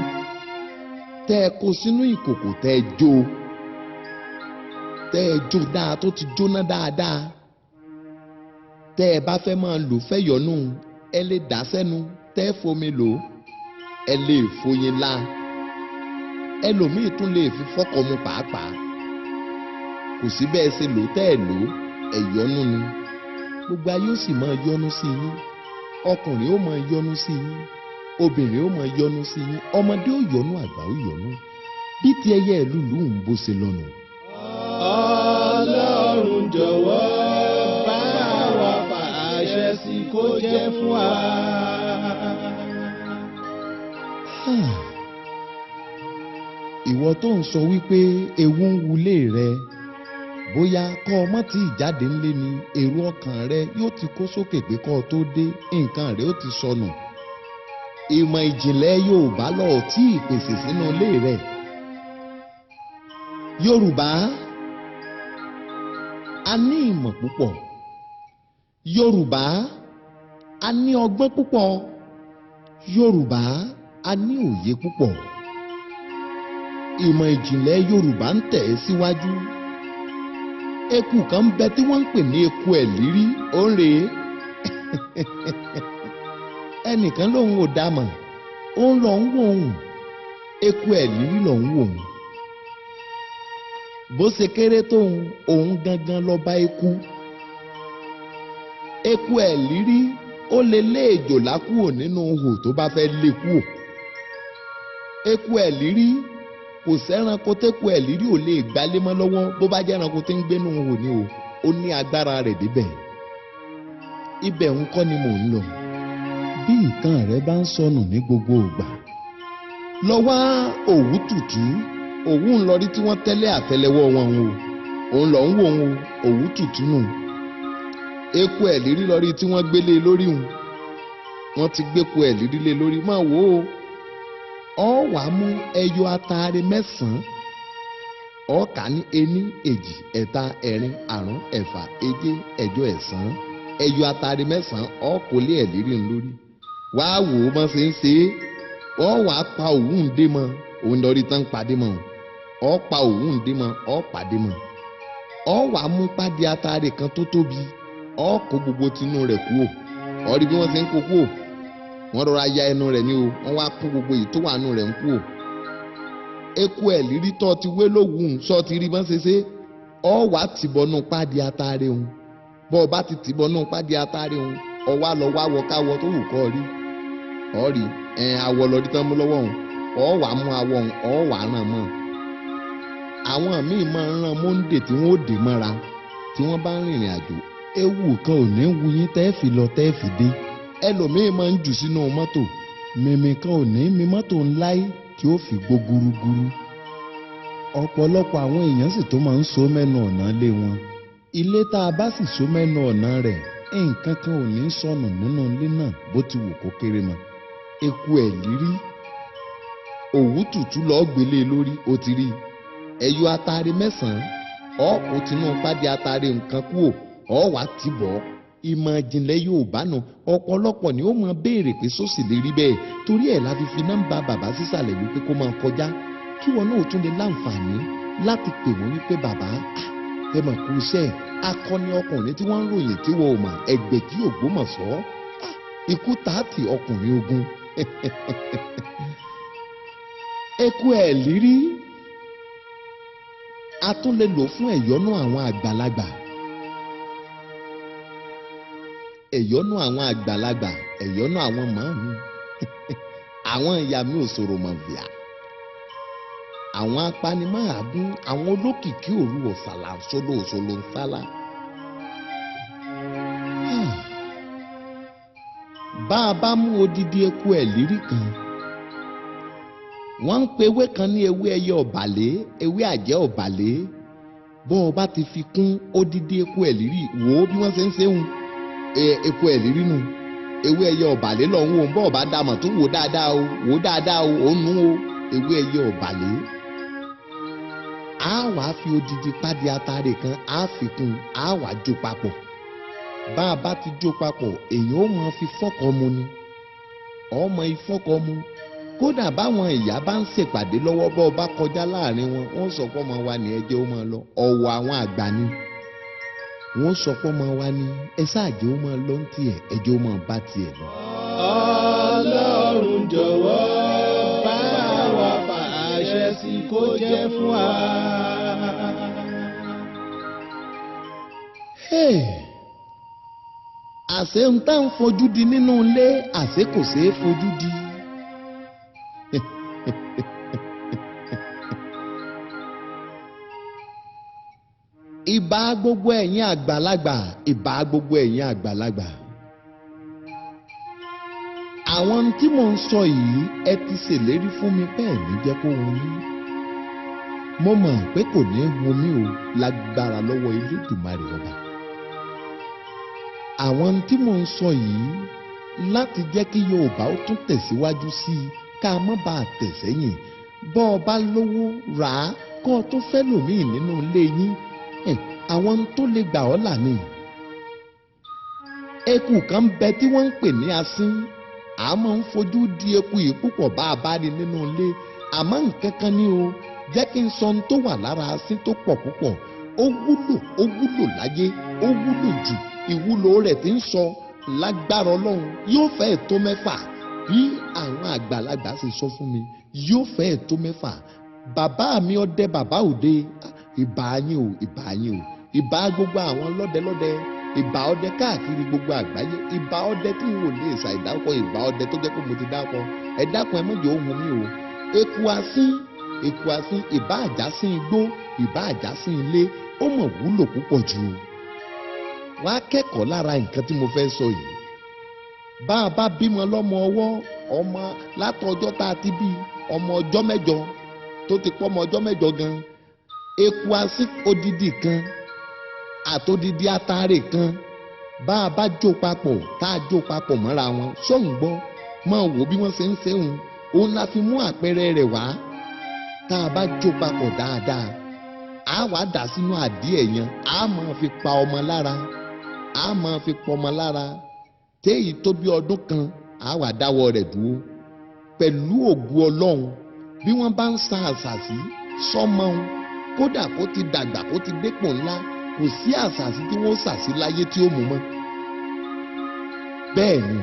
tẹ́ ẹ kó sínú ìkòkò tẹ́ ẹ jó dáa tó ti jóná dáadáa tẹ́ ẹ bá fẹ́ máa lò fẹ́yọ̀nù ẹ lè dà sẹ́nu tẹ́ ẹ fomi lò ẹ lè foyin la ẹlòmíì tún lè fi fọ́kọ̀ mu pàápàá kò sí bẹ́ẹ̀ ṣe lò tẹ́ ẹ lò ẹ̀yọ́nú ni gbogbo ayé ó sì máa yọ́nú sí yín ọkùnrin ó máa yọ́nú sí yín obìnrin ó máa yọ́nú sí yín ọmọdé ó yọ́nú àgbà ó yọ́nú bí ti ẹyẹ ẹ̀lúlù ń bó ṣe lọ́nu. Ọlọ́run jọ̀wọ́ bá wa fàṣẹ sí kó jẹ́ fún wa. ìwọ tó ń sọ wípé ewu ń wulé rẹ bóyá kọ́ ọmọ tí ìjáde ńlé ni èrò ọkàn rẹ yóò ti kó sókè pé kọ́ ọ tó dé nǹkan rẹ ó ti sọnù ìmọ̀ ìjìnlẹ̀ Yorùbá lọ tí ìpèsè sínú ilé rẹ Yorùbá a ní ìmọ̀ púpọ̀ Yorùbá a ní ọgbọ́n púpọ̀ Yorùbá a ní òye púpọ̀ ìmọ̀ ìjìnlẹ̀ Yorùbá ń tẹ̀ ẹ́ síwájú. Eku kan ń bẹ tí wọ́n ń pè ní eku ẹ̀lírí ó ń rèé. Ẹnìkan lòun ò dámọ̀ ó ń lọ ń wò òun eku ẹ̀lírí lọ ń wò òun. Bó ṣe kéré tóun òun gangan lọ bá eku. Eku ẹ̀lírí ó lè lé èjòlá kúrò nínú ihò tó bá fẹ́ lé kúrò. Eku ẹ̀lírí kò sẹ́ranko tẹ́ku ẹ̀lírí ò lè gbálé mọ́ lọ́wọ́ bó bá jẹ́ ẹranko tí ń gbénú ihò ni o ó ní agbára rẹ̀ débẹ̀. Ibẹ̀ ń kọ́ ni mò ń lọ. Bí nǹkan rẹ bá ń sọnù ní gbogbo ìgbà lọ wá òwú tútù. Òwú ń lọrí tí wọ́n tẹ́lẹ̀ àtẹ́lẹwọ́ wọn o òun lọ ń wò ó òwú tútù nù. Eku ẹ̀lírí lọrí tí wọ́n gbélé lórí òun wọ́n ti gbéku ẹ̀lírí lé lórí máa wò ó. Ọ wá mú ẹyọ atare 9 ọ kà ní 1 2 3 4 5 6 7 8 9 10 ẹyọ atare 9 ọ kò lé ẹ̀lírí ń lórí. Wá wò ó bọ́n ṣe ń ṣe é. Ọ wá pa òwú ń dé mọ́ òun lórí tán pàdé mọ́ ọ pa òwú ń dé mọ́ ọ pàdé mọ́. Ọ wá mú pàdé atare kan tó tóbi ọ kó gbogbo tinú rẹ̀ kúò. Ọ rí bí wọ́n ṣe ń kó kúò. Wọ́n rọra ya ẹnu rẹ̀ ní o wọ́n wá kó gbogbo èyí tó wà nù rẹ̀ ń kúò. Eku ẹ̀lírí tó ti wé lówùú sọ ti rí bọ́n ṣe ṣe. Ọ wá tìbọnú pàdé atare òun. Bọ́ ọ bá ti tìbọnú pàdé atare òun ọ wá lọ wá wọ káwọ tó wù kọ́ rí. Ọ rí awọ lọ rí tán mú lọ́wọ́ òun ọ wá mú awọ òun ọ wá ràn mọ́. Àwọn míì máa ń rán Monday tí wọ́n ó dè mọ́ra tí wọ́n bá ń rìnrìn àjò. Ewu kan ò ní wu yín tẹ́ fi lọ tẹ́ fi dé. Ẹlòmíì máa ń jù sínú mọ́tò mímì kan ò ní mi mọ́tò ńlá yìí tí ó fi gbó gúrúgúrú. Ọ̀pọ̀lọpọ̀ àwọn èèyàn sì tó máa ń so mẹ́nu ọ̀nà lé wọn. Ilé tá a bá sì so mẹ́nu ọ̀nà rẹ̀ nǹkan kan ò ní sọnù nínú ilé náà bó ti wù kó kéré mọ́. Eku ẹ̀lírí òwú tútù lọ́ọ́ gbélé lórí ó ti rí. Ẹyọ atare 9 ọ kò tinú pàdé atare nǹkan kúò ọ wá ti bọ̀. Ìmọ̀ ìjìnlẹ̀ Yorùbá nù ọ̀pọ̀lọpọ̀ ni ó máa béèrè pé sósì lè rí bẹ́ẹ̀ torí ẹ̀ la fi nọ́mbà bàbá sísàlẹ̀ wípé kó máa kọjá kí wọn náà tún lè láǹfààní láti pè wọ́n wípé bàbá ẹ mọ̀ kú iṣẹ́ akọni ọkùnrin tí wọ́n ń ròyìn tí wọ́n ò mọ̀ ẹgbẹ́ kí Ògbómọ̀ṣọ́ ikú tààtì ọkùnrin ogun. Eku ẹ̀lírí a tún lè lò fún ẹ̀yọ́nú àwọn àgbàlagbà. Ẹ̀yọ́nú àwọn àgbàlagbà ẹ̀yọ́nú àwọn màámi àwọn ìyá mi ò sọ̀rọ̀ mọ̀ bíà àwọn apanimọ́àbún àwọn olókìkí òru ọ̀sàlà ṣolóṣolo ń sálà. Bá a bá mú odidi eku ẹ̀lírí kan wọ́n ń pe ewé kan ní ewé ẹyẹ ọ̀bàlẹ́ ewé àjẹ́ ọ̀bàlẹ́ bọ́ ọ bá ti fi kún odidi eku ẹ̀lírí wò ó bí wọ́n ṣe ń ṣeun eku ẹ̀lírí nù ewé ẹyẹ ọ̀bàlẹ́ lọ ń wò ń bọ́ ọ̀bá dàmọ̀ tó wò dáadáa o ó nù o ewé ẹyẹ ọ̀bàlẹ́. A wà á fi odidi pàdé atare kan á fi kún á wà jó papọ̀. Bá a bá ti jó papọ̀ èèyàn ó máa fi fọ́kọ mu ni ọmọ ìfọ́kọ mu. Kódà báwọn ìyá bá ń ṣèpàdé lọ́wọ́ bọ́ ọ bá kọjá láàrin wọn wọ́n sọ pé ọmọ wa ní ẹjẹ́ ó máa lọ ọ̀wọ̀ àwọn àgbà ni wọ́n sọ pé ọmọ wa ní ẹ ṣáàjẹ́ ó máa lọ ń tiẹ̀ ẹjẹ́ ó máa bá tiẹ̀ lọ. Ọlọ́run jọ̀wọ́ bá wa fàṣẹ sí kó jẹ́ fún wa. Àṣé ń tá ń fojú di nínú ilé àṣé kò ṣeé fojú di. Ìbà gbogbo ẹ̀yin àgbàlagbà ìbà gbogbo ẹ̀yin àgbàlagbà. Àwọn tí mò ń sọ yìí ẹ ti ṣèlérí fún mi pé ẹ̀ ní jẹ́ kó wọ́n yín. Mo mọ̀ pé kò ní wọ́n mí o lágbára lọ́wọ́ Elédùmarè ọba. Àwọn tí mò ń sọ yìí láti jẹ́ kí Yorùbá ó tún tẹ̀síwájú sí i ká má bàa tẹ̀ sẹ́yìn. Bọ́ ọ bá lówó rà á kó o tún fẹ́ lòmíì nínú ilé yín. Àwọn tó lè gbà ọ́ là ní. Eku kan bẹ tí wọ́n ń pè ní asín. A máa ń fojú di eku yìí púpọ̀ bá a bá rí nínú ilé. Àmọ́ nǹkan kan ní o jẹ́ kí n sọ ohun tó wà lára asín tó pọ̀ púpọ̀. Ó wúlò láyé, ó wúlò jù. Ìwúlò rẹ̀ tí ń sọ lágbára Ọlọ́run yóò fẹ́ẹ̀ tó 6 bí àwọn àgbàlagbà ṣe sọ fún mi, yóò fẹ́ẹ̀ tó 6. Bàbá mi ọdẹ bàbá òde, ìbà yín o, ìbà yín o, ìbà gbogbo àwọn lọ́dẹ, ìbà ọdẹ káàkiri gbogbo àgbáyé, ìbà ọdẹ tí n ò lè ṣàìdákọ, ìbà ọdẹ tó jẹ́ pé mo ti dákọ. Ẹ dákun ẹ mọ̀jẹ̀ ohun mi o. Eku asín, ìbà àjásín igbó, ìbà àjásín ilé, ó mọ̀ wúlò púpọ̀ jù. Wá kẹ́kọ̀ọ́ lára nǹkan tí mo fẹ́ sọ yìí. Bá a bá bímọ lọ́mọ ọwọ́, ọmọ látọjọ́ tá a ti bí, ọmọ ọjọ́ 8 tó ti pọ́ ọmọ ọjọ́ 8 gan, eku asín odidi kan àtòdidi atare kan, bá a bá jó papọ̀, tá a jó papọ̀ mọ́ra wọn, ṣóun gbọ́ máa wò bí wọ́n ṣe ń ṣe òun la fi mú àpẹẹrẹ rẹ̀ wá. Tá a bá jó papọ̀ dáadáa, a wá dà sínú àdìẹ yẹn, a máa fi pa ọmọ lára, a máa fi pọ ọmọ lára. Téyì tó bí ọdún kan, a wá dáwọ́ rẹ̀ dúró. Pẹ̀lú ògùn Ọlọ́run, bí wọ́n bá ń sa àṣàsí sọ́mọ òun, kódà kó ti dàgbà kó ti dépò ńlá, kò sí àṣàsí tí wọ́n ṣàsí láyé tí ó mú mọ́. Bẹ́ẹ̀ ni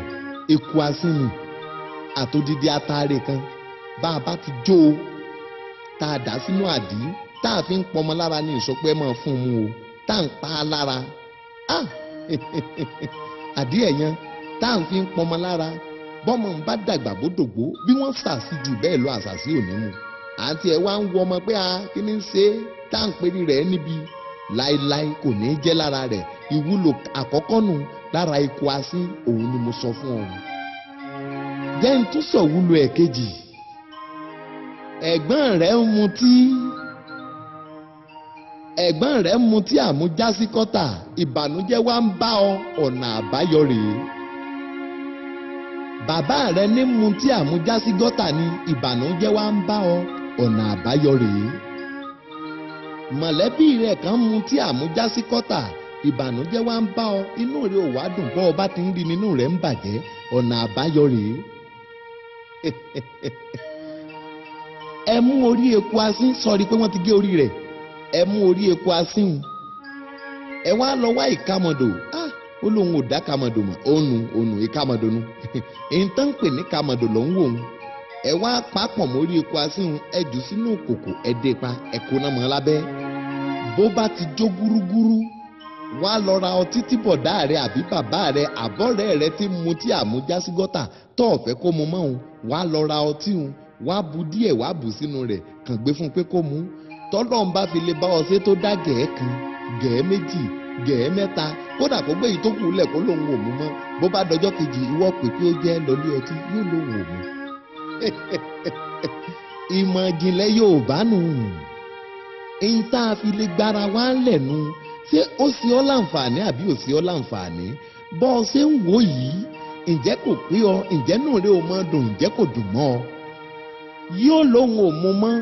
eku asín ni àtòdidi atare kan, bá a bá ti jó o, tá a dà sínú àdí, tá a fi ń pọmọ lára ní ìsọpẹ́ máa fún un mu o, tá a ń pa á lára. Àdí ẹ̀yẹn tá a fi ń pọmọ lára, bọ́mọ ń bá dàgbà bódògbó, bí wọ́n ṣàṣì jù bẹ́ẹ̀ lọ àṣàsí ò ní mu. Àti ẹ̀ wá ń wọ ọmọ pé kí ni ń ṣe tá à ń pè rẹ̀ níbi láéláé kò ní í jẹ́ lára rẹ̀. Ìwúlò àkọ́kọ́ nù lára eku asín, òun ni mo sọ fún ọ. Jẹ́ ń tún sọ wúlò ẹ̀kejì. Ẹ̀gbọ́n rẹ̀ ń mutí àmújásí kọ́tà, ìbànújẹ́ wá ń bá ọ, ọ̀nà àbáyọ rèé. Bàbá rẹ̀ ní mutí àmújásí gọ́tà ni, ìbànújẹ́ wá ń bá ọ, ọ̀nà àbáyọ rèé. Mọ̀lẹ́bí rẹ̀ kan mutí àmújásí kọ́tà, ìbànújẹ́ wá ń bá ọ, inú rẹ̀ ò wá dùn, bọ́ ọ bá ti ń rí nínú rẹ̀ ń bàjẹ́, ọ̀nà àbáyọ rèé. Ẹ mú orí eku asín, sọrí pé wọ́n ti gé orí rẹ̀. Ẹ mú orí eku asín, ẹ wá lọ wá ìkàmọ̀dò. Ó lóun ò dá kàmọ̀dò mọ̀, ònù ìkàmọ̀dò nu. Èyí tán ń pè ní kàmọ̀dò ló ń wò ó. Ẹ wá papọ̀ mórí eku asín, ẹ jù sínú kòkò, ẹ dé pa, ẹ kó náà mọ́ lábẹ́. Bó bá ti jó gúrúgúrú, wá lọ ra ọtí tí bọ̀dá rẹ àbí bàbá rẹ àbọ̀rẹ́ rẹ ti mutí àmújásí gọ́tà tó ọ̀fẹ́ kó mu mọ́ òun, wá lọ ra ọtí òun, wá bu díẹ̀, wá bù sínú rẹ̀, kàn gbé fún un pé kó mu. Tọ́lọ́ ń bá fi lè bá ọ ṣe tó dá gẹ̀ẹ́ kan, gẹ̀ẹ́ 2, gẹ̀ẹ́ 3, kódà kó gbé yìí tó kù lẹ̀ kó lòun ò mú mọ́. Bó bá dọjọ́ kejì, ìwọ pè pé ó jẹ́ lọlé ọtí, yóò lòun ò mú. Ìmọ̀ ìjìnlẹ̀ Yorùbá nù. Èyí tá a fi lè gbára wá lẹ̀ nu. Ṣé ó ṣe ọ́ láǹfààní àbí ò ṣe ọ́ láǹfààní? Bọ́ ọ ṣe ń wò yìí, ǹjẹ́ kò pé ọ? Ǹjẹ́ nù rẹ ò mọ́ dùn? Ǹjẹ́ kò dùn mọ́ ọ? Yóò lòun ò mú mọ́.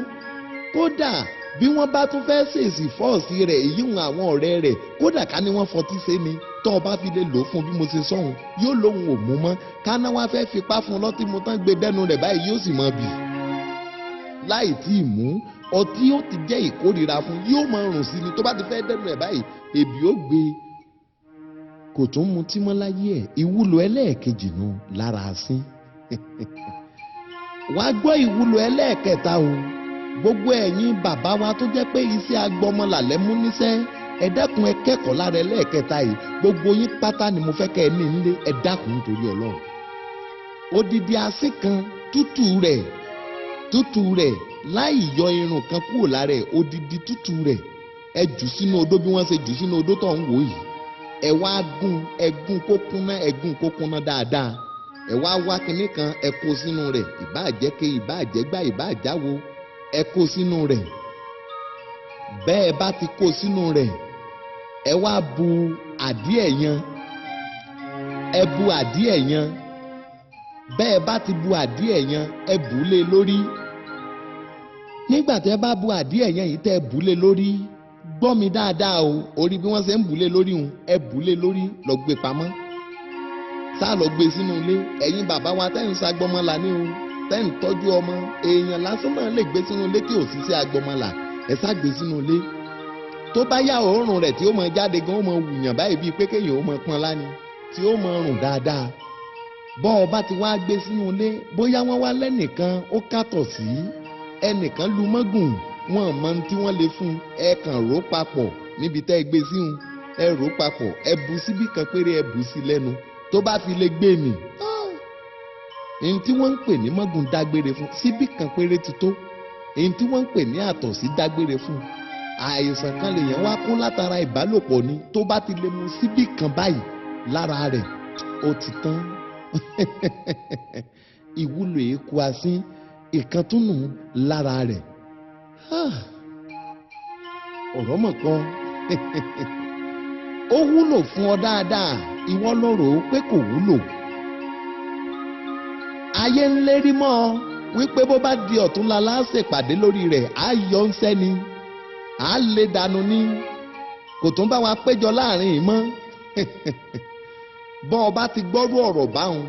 Kódà bí wọ́n bá tún fẹ́ ṣèṣì fọ́ọ̀sì rẹ̀, èyí ń àwọn ọ̀rẹ́ rẹ̀, kódà ká ní wọ́n fọtí ṣe ni, tó o bá fi lè lò ó fún bí mo ṣe sọ́hun, yóò lòun ò mú mọ́. Káná wá fẹ́ fipá fún lọ́tí mo tán gbé dẹ́nu rẹ̀ báyìí, yóò sì mọ bì. Láì tí ì mú, ọtí ó ti jẹ́ ìkórìíra fún, yóò máa rùn sí ni. Tó bá ti fẹ́ dẹ́nu rẹ̀ báyìí, èbì ó gbé. Kò tún mutí mọ́ láyé ẹ̀. Ìwúlò ẹlẹ́ẹ̀kejì nù lára asín. Wá gbọ́ ìwúlò ẹlẹ́ẹ̀kẹta o. Gbogbo ẹ̀yin bàbá wa tó jẹ́ pé iṣẹ́ agbọmọlàlẹ́ mú níṣẹ́, ẹ dákun ẹ kẹ́kọ̀ọ́ lára ẹlẹ́ẹ̀kẹta yìí. Gbogbo yín pátá ni mo fẹ́ kẹ́ ẹ ní nílé, ẹ dákun nítorí Ọlọ́run. Odidi asín kan, tútù rẹ̀ láì yọ irun kan kúrò lára ẹ̀, odidi tútù rẹ̀, ẹ jù sínú odó bí wọ́n ṣe jù sínú odó tó ń wò yìí. Ẹ wá gún kó kúnná dáadáa. Ẹ wá kinní kan, ẹ kó sínú rẹ̀, ìbáà jẹ́ ké, ìbáà jẹ́ gbá, ìbáà jáwo, ẹ kó sínú rẹ̀. Bẹ́ẹ̀ bá ti kó sínú rẹ̀, ẹ wá bu àdíẹ̀ yan. Ẹ bu àdíẹ̀ yan. Bẹ́ẹ̀ bá ti bu àdíẹ̀ yan, ẹ bù ú lé lórí. Nígbà tí ẹ bá bu àdíẹ̀ yan yìí tẹ́ ẹ bù ú lé lórí, gbọ́ mi dáadáa o, orí bí wọ́n ṣe ń bù ú lé lórí hun, ẹ bù ú lé lórí, lọ gbé pamọ́. Sá lọ gbé sínú ilé. Ẹ̀yin bàbá wa tẹ́ ń sagbọ́mọlà ní o. tẹ́ ń tọ́jú ọmọ èèyàn lásán náà lè gbé sínú ilé tí ò sí sí agbọmọlà ẹ sá gbé sínú ilé tó bá yá òórùn rẹ̀ tí ó mọ jáde gan ó mọ wùyàn báyìí bíi pé kéèyàn ó mọ pọn láni tí ó mọ rùn dáadáa bọ́ ọ bá ti wá gbé sínú ilé bóyá wọ́n wá lẹ́nìkan ó kàtọ̀ sí ẹnìkan lu mọ́gùn wọn mọ tí wọ́n lè fún ẹ kàn rò papọ̀ níbi tẹ́ ẹ gbé síhun ẹ rò papọ̀ ẹ bù síbí kan péré ẹ bù sí lẹ́nu tó bá fi lè gbé mì èyí tí wọ́n ń pè ní mọ́gùn dágbére fún síbí kan péré ti tó èyí tí wọ́n ń pè ní àtọ̀sí dágbére fún àìsàn kan lèèyàn wá kó látara ìbálòpọ̀ ni tó bá ti lè mu síbí kan báyìí lára rẹ̀ ó ti tán ìwúlò èékú asín ìkàntúnù lára rẹ̀ ọ̀rọ̀ mọ̀ kan ó wúlò fún ọ dáadáa ìwọ ló rò ó pé kò wúlò ayé ń lérí mọ́ ọ wípé bó bá di ọ̀túnla láṣèpàdé lórí rẹ̀ á yọ ń sẹ́ni á lè dànù ní kò tún bá wa péjọ láàrin yìí mọ́ bọ́ ọ bá ti gbọ́rú ọ̀rọ̀ báwọn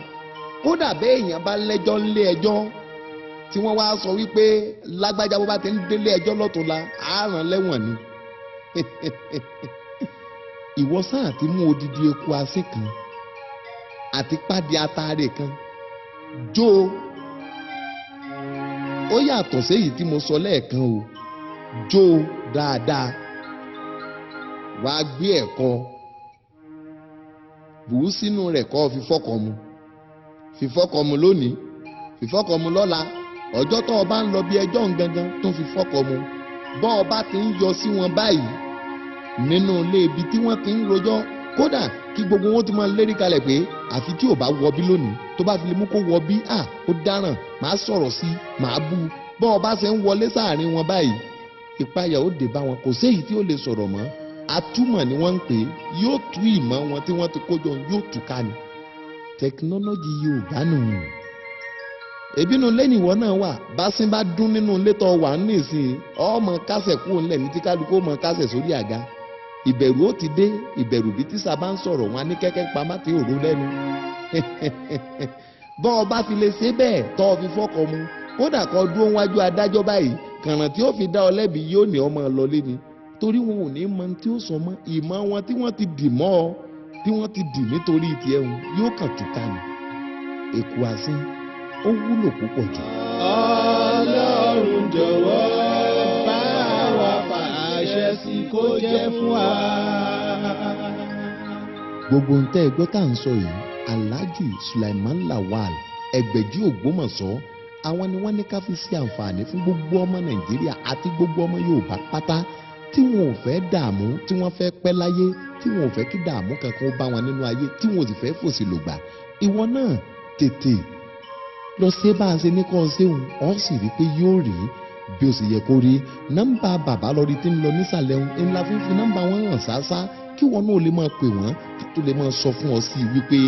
kódà bẹ́ẹ̀ èèyàn bá lẹ́jọ́ ńlé ẹjọ́ tí wọ́n wá sọ wípé lágbájá bó bá ti ń délé ẹjọ́ lọ́túnla á rán lẹ́wọ̀n ni ìwọ sáà ti mú odidi eku asín kan àti pàdé ataare kan jó ó yàtọ̀ séyìí tí mo sọ lẹ́ẹ̀kan o jó dáadáa wàá gbé ẹ̀kọ bù ú sínú rẹ̀ kó fi fọ́kọ mu fi fọ́kọ mu lónìí fi fọ́kọ mu lọ́la ọjọ́ tó o bá ń lọ bí ẹjọ́ gangan tó fi fọ́kọ mu bọ́ ọ bá ti ń yọ sí wọn báyìí nínú ilé ibi tí wọ́n ti ń rojọ́ kódà kí gbogbo wọn ti máa lérí kalẹ̀ pé àfi tí ò bá wọbí lónìí tó bá fi lè mú kó wọbí ó dáràn máa sọ̀rọ̀ sí máa bú bọ́ ọ bá ṣe ń wọlé sáàrin wọn báyìí ìpayà ó dé bá wọn kò séyìí tí ó lè sọ̀rọ̀ mọ́ atúmọ̀ ni wọ́n ń pè é yóò tú ìmọ̀ wọn tí wọ́n ti kójọ yóò tú ká ni tẹkinọ́lọ́jì Yorùbá nù. ebínú lẹ́yìn ìwọ náà wà bá sín bá dún nínú ilé tó wà nísìnyí ọmọ kásẹ̀ kúrò ńlẹ̀ ní tí kálukú mọ kásẹ̀ sórí àga ìbẹ̀rù ó ti dé ìbẹ̀rù bí tíṣà bá ń sọ̀rọ̀ wọn ní kẹ́kẹ́ pamá tí òru lẹ́nu bọ́ ọ bá fi lè ṣe bẹ́ẹ̀ tọ́ ọ fi fọ́kọ mu kódà kó dúró wájú adájọ́ báyìí kàràn tí ó fi dá ọ lẹ́bi yóò ní ọmọ lọlé ni torí wọn ò ní mọ tí ó sọ mọ́ ìmọ̀ wọn tí wọ́n ti dì mọ́ ọ tí wọ́n ti dì nítorí tiẹ̀ ń yóò kàn túká ni èkó asín ó wúlò púpọ̀ jù. Ọlọ́run jọ̀wọ́ bá wa fàṣẹ sí kó jẹ́ fún wa. gbogbo ń tẹ́ ẹgbẹ́ tá à ń sọ yìí Alhaji Sulaiman Lawal Ẹgbẹ̀jí Ògbómọ̀ṣọ́ àwọn ni wọ́n ní ká fi ṣe àǹfààní fún gbogbo ọmọ Nàìjíríà àti gbogbo ọmọ Yorùbá pátá tí wọn ò fẹ́ dààmú tí wọ́n fẹ́ pẹ́ láyé tí wọn ò fẹ́ kí dààmú kankan bá wọn nínú ayé tí wọn ò sì fẹ́ fòsì lògbà ìwọ náà tètè lọ ṣe bá a ṣe ní kọ́ ṣéun ọ́ sì rí i pé yóò rí bí ó sì yẹ kó rí nọ́mbà bàbá lọ́rí tí ń lọ nísàlẹ̀ ń ńlá fífi nọ́mbà wọn hàn ṣáṣá kí wọn náà lè máa pè wọ́n tó lè máa sọ fún ọ sí i wípé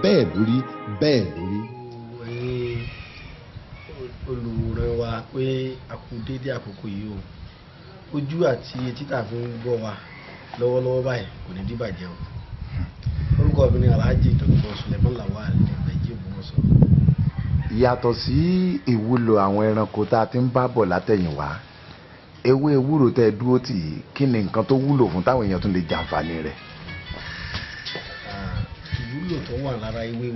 bẹ́ẹ̀ lórí bẹ́ẹ̀ lórí. olùwòran wa pé a kú déédéé àkókò yìí o ojú àti etí tá a fi ń gbọ́ wa lọ́wọ́lọ́wọ́ báyìí kò ní dìbàjẹ́ o orúkọ mi ni Alhaji Dr. Sulaiman Lawal Ẹgbẹ̀jí Ògbómọ̀ṣọ́. yàtọ̀ sí ìwúlò àwọn ẹranko tá a ti ń bá bọ̀ látẹ̀yìnwá ewé ewúro tẹ́ dúró tì í kí ni nǹkan tó wúlò fún táwọn èèyàn tún lè jàǹfààní rẹ̀. ìwúlò tó wà lára ewé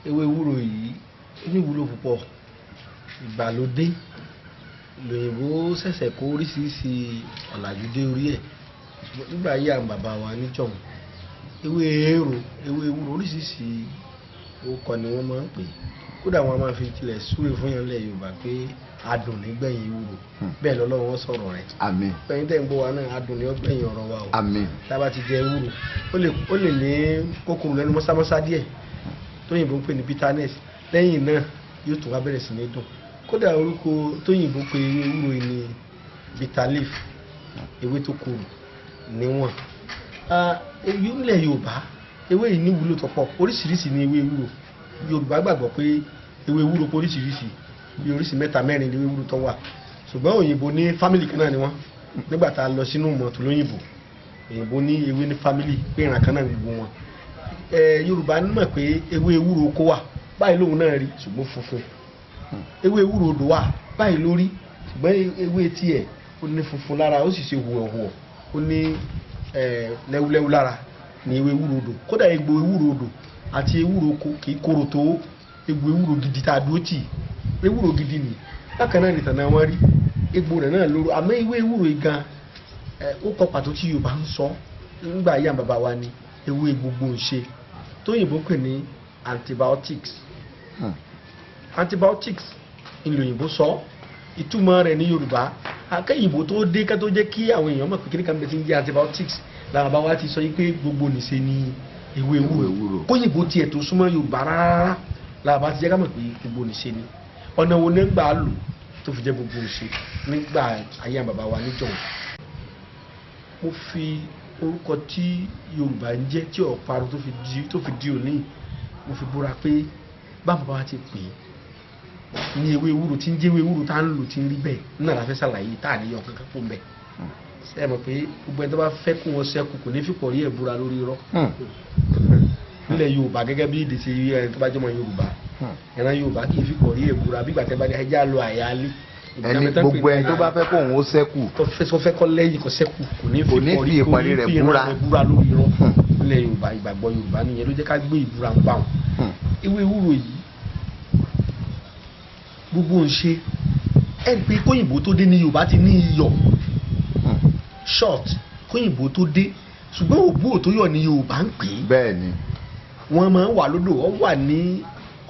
ewúro yìí ní ìwúlò púpọ̀ ìgbàlódé lòyìnbó ṣẹ̀ṣẹ̀ kó oríṣiríṣi ọ̀làjú dé orí ẹ̀ nígbà yí àwọn bàbá wa níjọ̀hún ewé ewúro oríṣiríṣi orúkọ ni wọ́n máa ń pè kódà wọ́n máa fi tilẹ̀ súre fún yàn lẹ̀ Yorùbá pé adùn nígbẹ̀yìn ewúro bẹ́ẹ̀ lọ́lọ́run sọ̀rọ̀ rẹ̀ àmín pẹ̀yìn tẹ̀ ń bọ̀ wá náà adùn ní ọgbẹ̀yìn ọ̀rọ̀ wa o àmín tába ti jẹ ewúro ó lè ní kòkòrò lẹ́nu mọ́sámọ́sá díẹ̀ tóyìnbó ń pè ní bitterness lẹ́yìn náà yóò tún wá bẹ̀rẹ̀ sí ní dùn kódà orúkọ tóyìnbó pé ewúro ni bitter leaf ewé tó korò níwọ̀n èyí nílẹ̀ Yorùbá ewé yìí ní ìwúlò tó pọ̀ oríṣiríṣi ni ewé ewúro Yorùbá gbàgbọ́ pé ewé ewúro pọ̀ oríṣiríṣi bí oríṣi mẹ́ta mẹ́rin ni ewé ewúro tó wà ṣùgbọ́n òyìnbó ní fámìlì kan náà ni wọ́n nígbà tá a lọ sínú mọ̀tò lóyìnbó òyìnbó ní ewé ní fámìlì pé ìran kan náà gbogbo wọn Yorùbá mọ̀ pé ewé ewúro kó wà báyìí lóhun náà rí ṣùgbọ́n funfun ewé ewúro odò wà báyìí lórí ṣùgbọ́n ewé tiẹ̀ ó ní funfun lára ó sì ṣe hùwẹ̀hùwẹ̀ ó ní lẹ́wúlẹ́wú lára ní ewé ewúro odò kódà egbò ewúro odò àti ewúro kì í korò tó egbò ewúro gidi tá a dúró tì ewúro gidi ni bákan náà nìtàn náà wọ́n rí egbò rẹ̀ náà lóró àmọ́ ewé ewúro gan ó kọ pàtó tí Yorùbá ń sọ nígbà ayé àwọn bàbá wa ni ewé gbogbo ń ṣe tóyìnbó pè ní antibiotics antibiotics ìlòyìnbó sọ ìtumọ̀ rẹ̀ ní Yorùbá akẹ́yìnbó tó dé ká tó jẹ́ kí àwọn èèyàn mọ̀ pé kíní kan bẹ ti ń jẹ́ antibiotics làwọn bá wa ti sọ yí pé gbogbo nìṣe ni ewé ewúro kóyìnbó tiẹ̀ tó súnmọ́ Yorùbá rárá làwọn bá ti jẹ́ ká mọ̀ pé gbogbo nìṣe ni ọ̀nà wo ní gbà á lò tó fi jẹ́ gbogbo nìṣe nígbà ayé àwọn bàbá wa níjọ́ mo fi orúkọ tí Yorùbá ń jẹ́ tí ọ̀parun tó fi di òní mo fi búra pé báwo bá wa ti pè é ní ewé ewúro tí ń jẹ́ ewé ewúro tá ń lò tí ń rí bẹ́ẹ̀ náà la fẹ́ ṣàlàyé tá à níyàn kankan fún bẹ́ẹ̀ ṣe é mọ̀ pé gbogbo ẹni tó bá fẹ́ kó wọn ṣẹ́kù kò ní fipọ̀ rí ẹ̀ búra lórí irọ́ nílẹ̀ Yorùbá gẹ́gẹ́ bí èdè ṣe rí ẹni tó bá jọmọ Yorùbá ẹran Yorùbá kì í fipọ̀ rí ẹ̀ búra bí gbàtẹ́ bá ní ẹja lọ àyálé ẹni gbogbo ẹni tó bá fẹ́ kó òun ó ṣẹ́kù tó fẹ́ kọ́ lẹ́yìn kọ́ ṣẹ́kù kò ní fi ìparí rẹ̀ búra lórí irọ́ nílẹ̀ Yorùbá ìgbàgbọ́ Yorùbá nìyẹn ló jẹ́ ká gbé ìbúra ń bá wọn ewé ewúro yìí gbogbo ń ṣe ẹni pé kóyìnbó tó dé ní Yorùbá ti ní iyọ̀ short kóyìnbó tó dé ṣùgbọ́n ògbó tó yọ̀ ní Yorùbá ń pè é bẹ́ẹ̀ ni wọ́n máa ń wà lódò wọ́n wà ní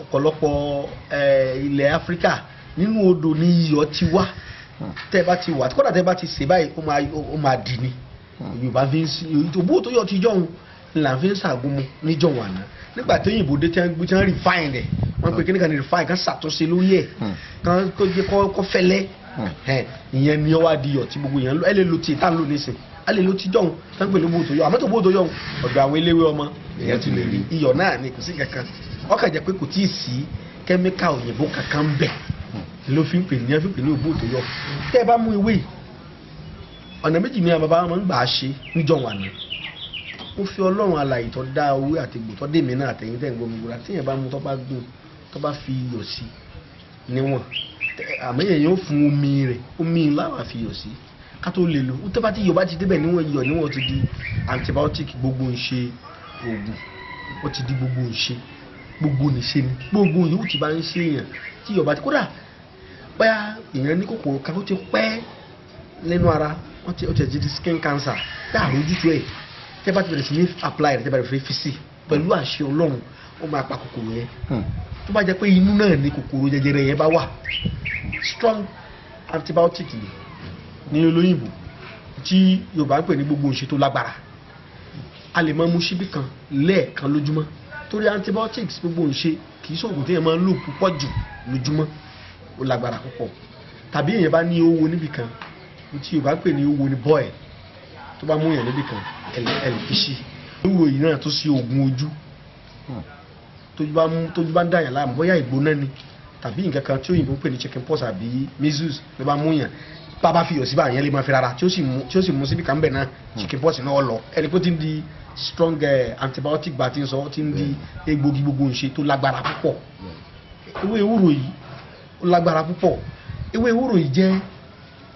ọ̀pọ̀lọpọ̀ ilẹ̀ Áfíríkà nínú odò ní iyọ̀ ti wá tẹ́ bá ti wà kódà tẹ́ bá ti ṣe báyìí ó máa dì ní Yorùbá fi ń sí ògbó tó yọ̀ ti jọ̀hún là fi ń ṣàgúnmu níjọ̀hún àná nígbà tí òyìnbó dé tí wọ́n refine rẹ̀ wọ́n pe kíní kan ní refine kan ṣàtúnṣe lórí ẹ̀ kan tó jẹ́ kọ́ fẹ́lẹ́ ìyẹn ni ọwọ́ adìyọ̀ tí gbogbo yẹn ẹ lè lo tí ìta ń lò nísìn a lè lo tí jọ̀hún tó ń pè ní bóòtò yọ̀ àmọ́ tó bóòtò yọ̀ ọ̀dọ̀ àwọn eléwé ọmọ èèyàn ti lè rí iyọ̀ náà ni kò sí kankan ọkàn jẹ́ pé kò tí ì sí kẹ́míkà òyìnbó kankan ń bẹ̀ ló fi ń pè ní bóòtò yọ̀ tẹ́ ẹ bá mú ewé ọ̀nà méjì ni àwọn bàbá wọn ń gbà á ṣe níjọ̀hún àná ó fi Ọlọ́run alààyè tó dá owó àti egbò tó dé mi náà àtẹ̀yìn tẹ̀ ń gbọ́ mi gbọ́dọ̀ tí yẹn bá mú tó bá gùn tó bá fi iyọ̀ sí níwọ̀n àmọ́ yẹn yóò fún omi láwà fi iyọ̀ sí ká tó lè lò ó tó bá ti iyọ̀ bá ti débẹ̀ níwọ̀n iyọ̀ níwọ̀n ti di antibiotic gbogbo ń ṣe oògùn ó ti di gbogbo ń ṣe gbogbo nìṣe ni gbogbo yòówù ti bá ń ṣe èèyàn tí iyọ̀ bá ti kódà báyà èèyàn ní kòkòrò kan ó ti pẹ́ nínú ara ó ti di skin cancer dáa lójútu ẹ̀ tẹ́ bá ti bẹ̀rẹ̀ sí ní apply rẹ̀ tẹ́ bá rẹ̀ fi sí pẹ̀lú àṣẹ Ọlọ́run ó máa pa kòkòrò yẹn tó bá jẹ́ pé inú náà ní kòkòrò jẹjẹrẹ yẹn bá wà strong antibiotic ní olóyìnbó tí Yorùbá ń pè ní gbogbo ìṣe tó lágbára a lè máa mú síbí kan lẹ́ẹ̀kan lójúmọ́ torí antibiotics gbogbo ìṣe kì í ṣoògùn tí èèyàn máa ń lò púpọ̀ jù lójúmọ́ ó lágbára púpọ̀ tàbí èèyàn bá ní owó níbì kan tí Yorùbá ń pè ní owó ní boil tó bá mú yàn níbì kan ẹlẹ́fíṣì ewúro yìí náà tó sí oògùn ojú tójú bá ń dàyàn láàmú bóyá ìgbóná ni tàbí nǹkan kan tí òyìnbó pè ní chicken pox àbí measles ló bá mú yàn bàbá fi yọ̀ sí báyẹn lè máa fi rárá tí ó sì mú síbi kan bẹ̀ náà chicken pox náà lọ ẹni pé ó ti ń di strong antibiotic bá ti ń sọ ó ti ń di egbògi gbogbo ìṣe tó lágbára púpọ̀ ewé ewúro yìí ó lágbára púpọ̀ ewé ewúro yìí jẹ́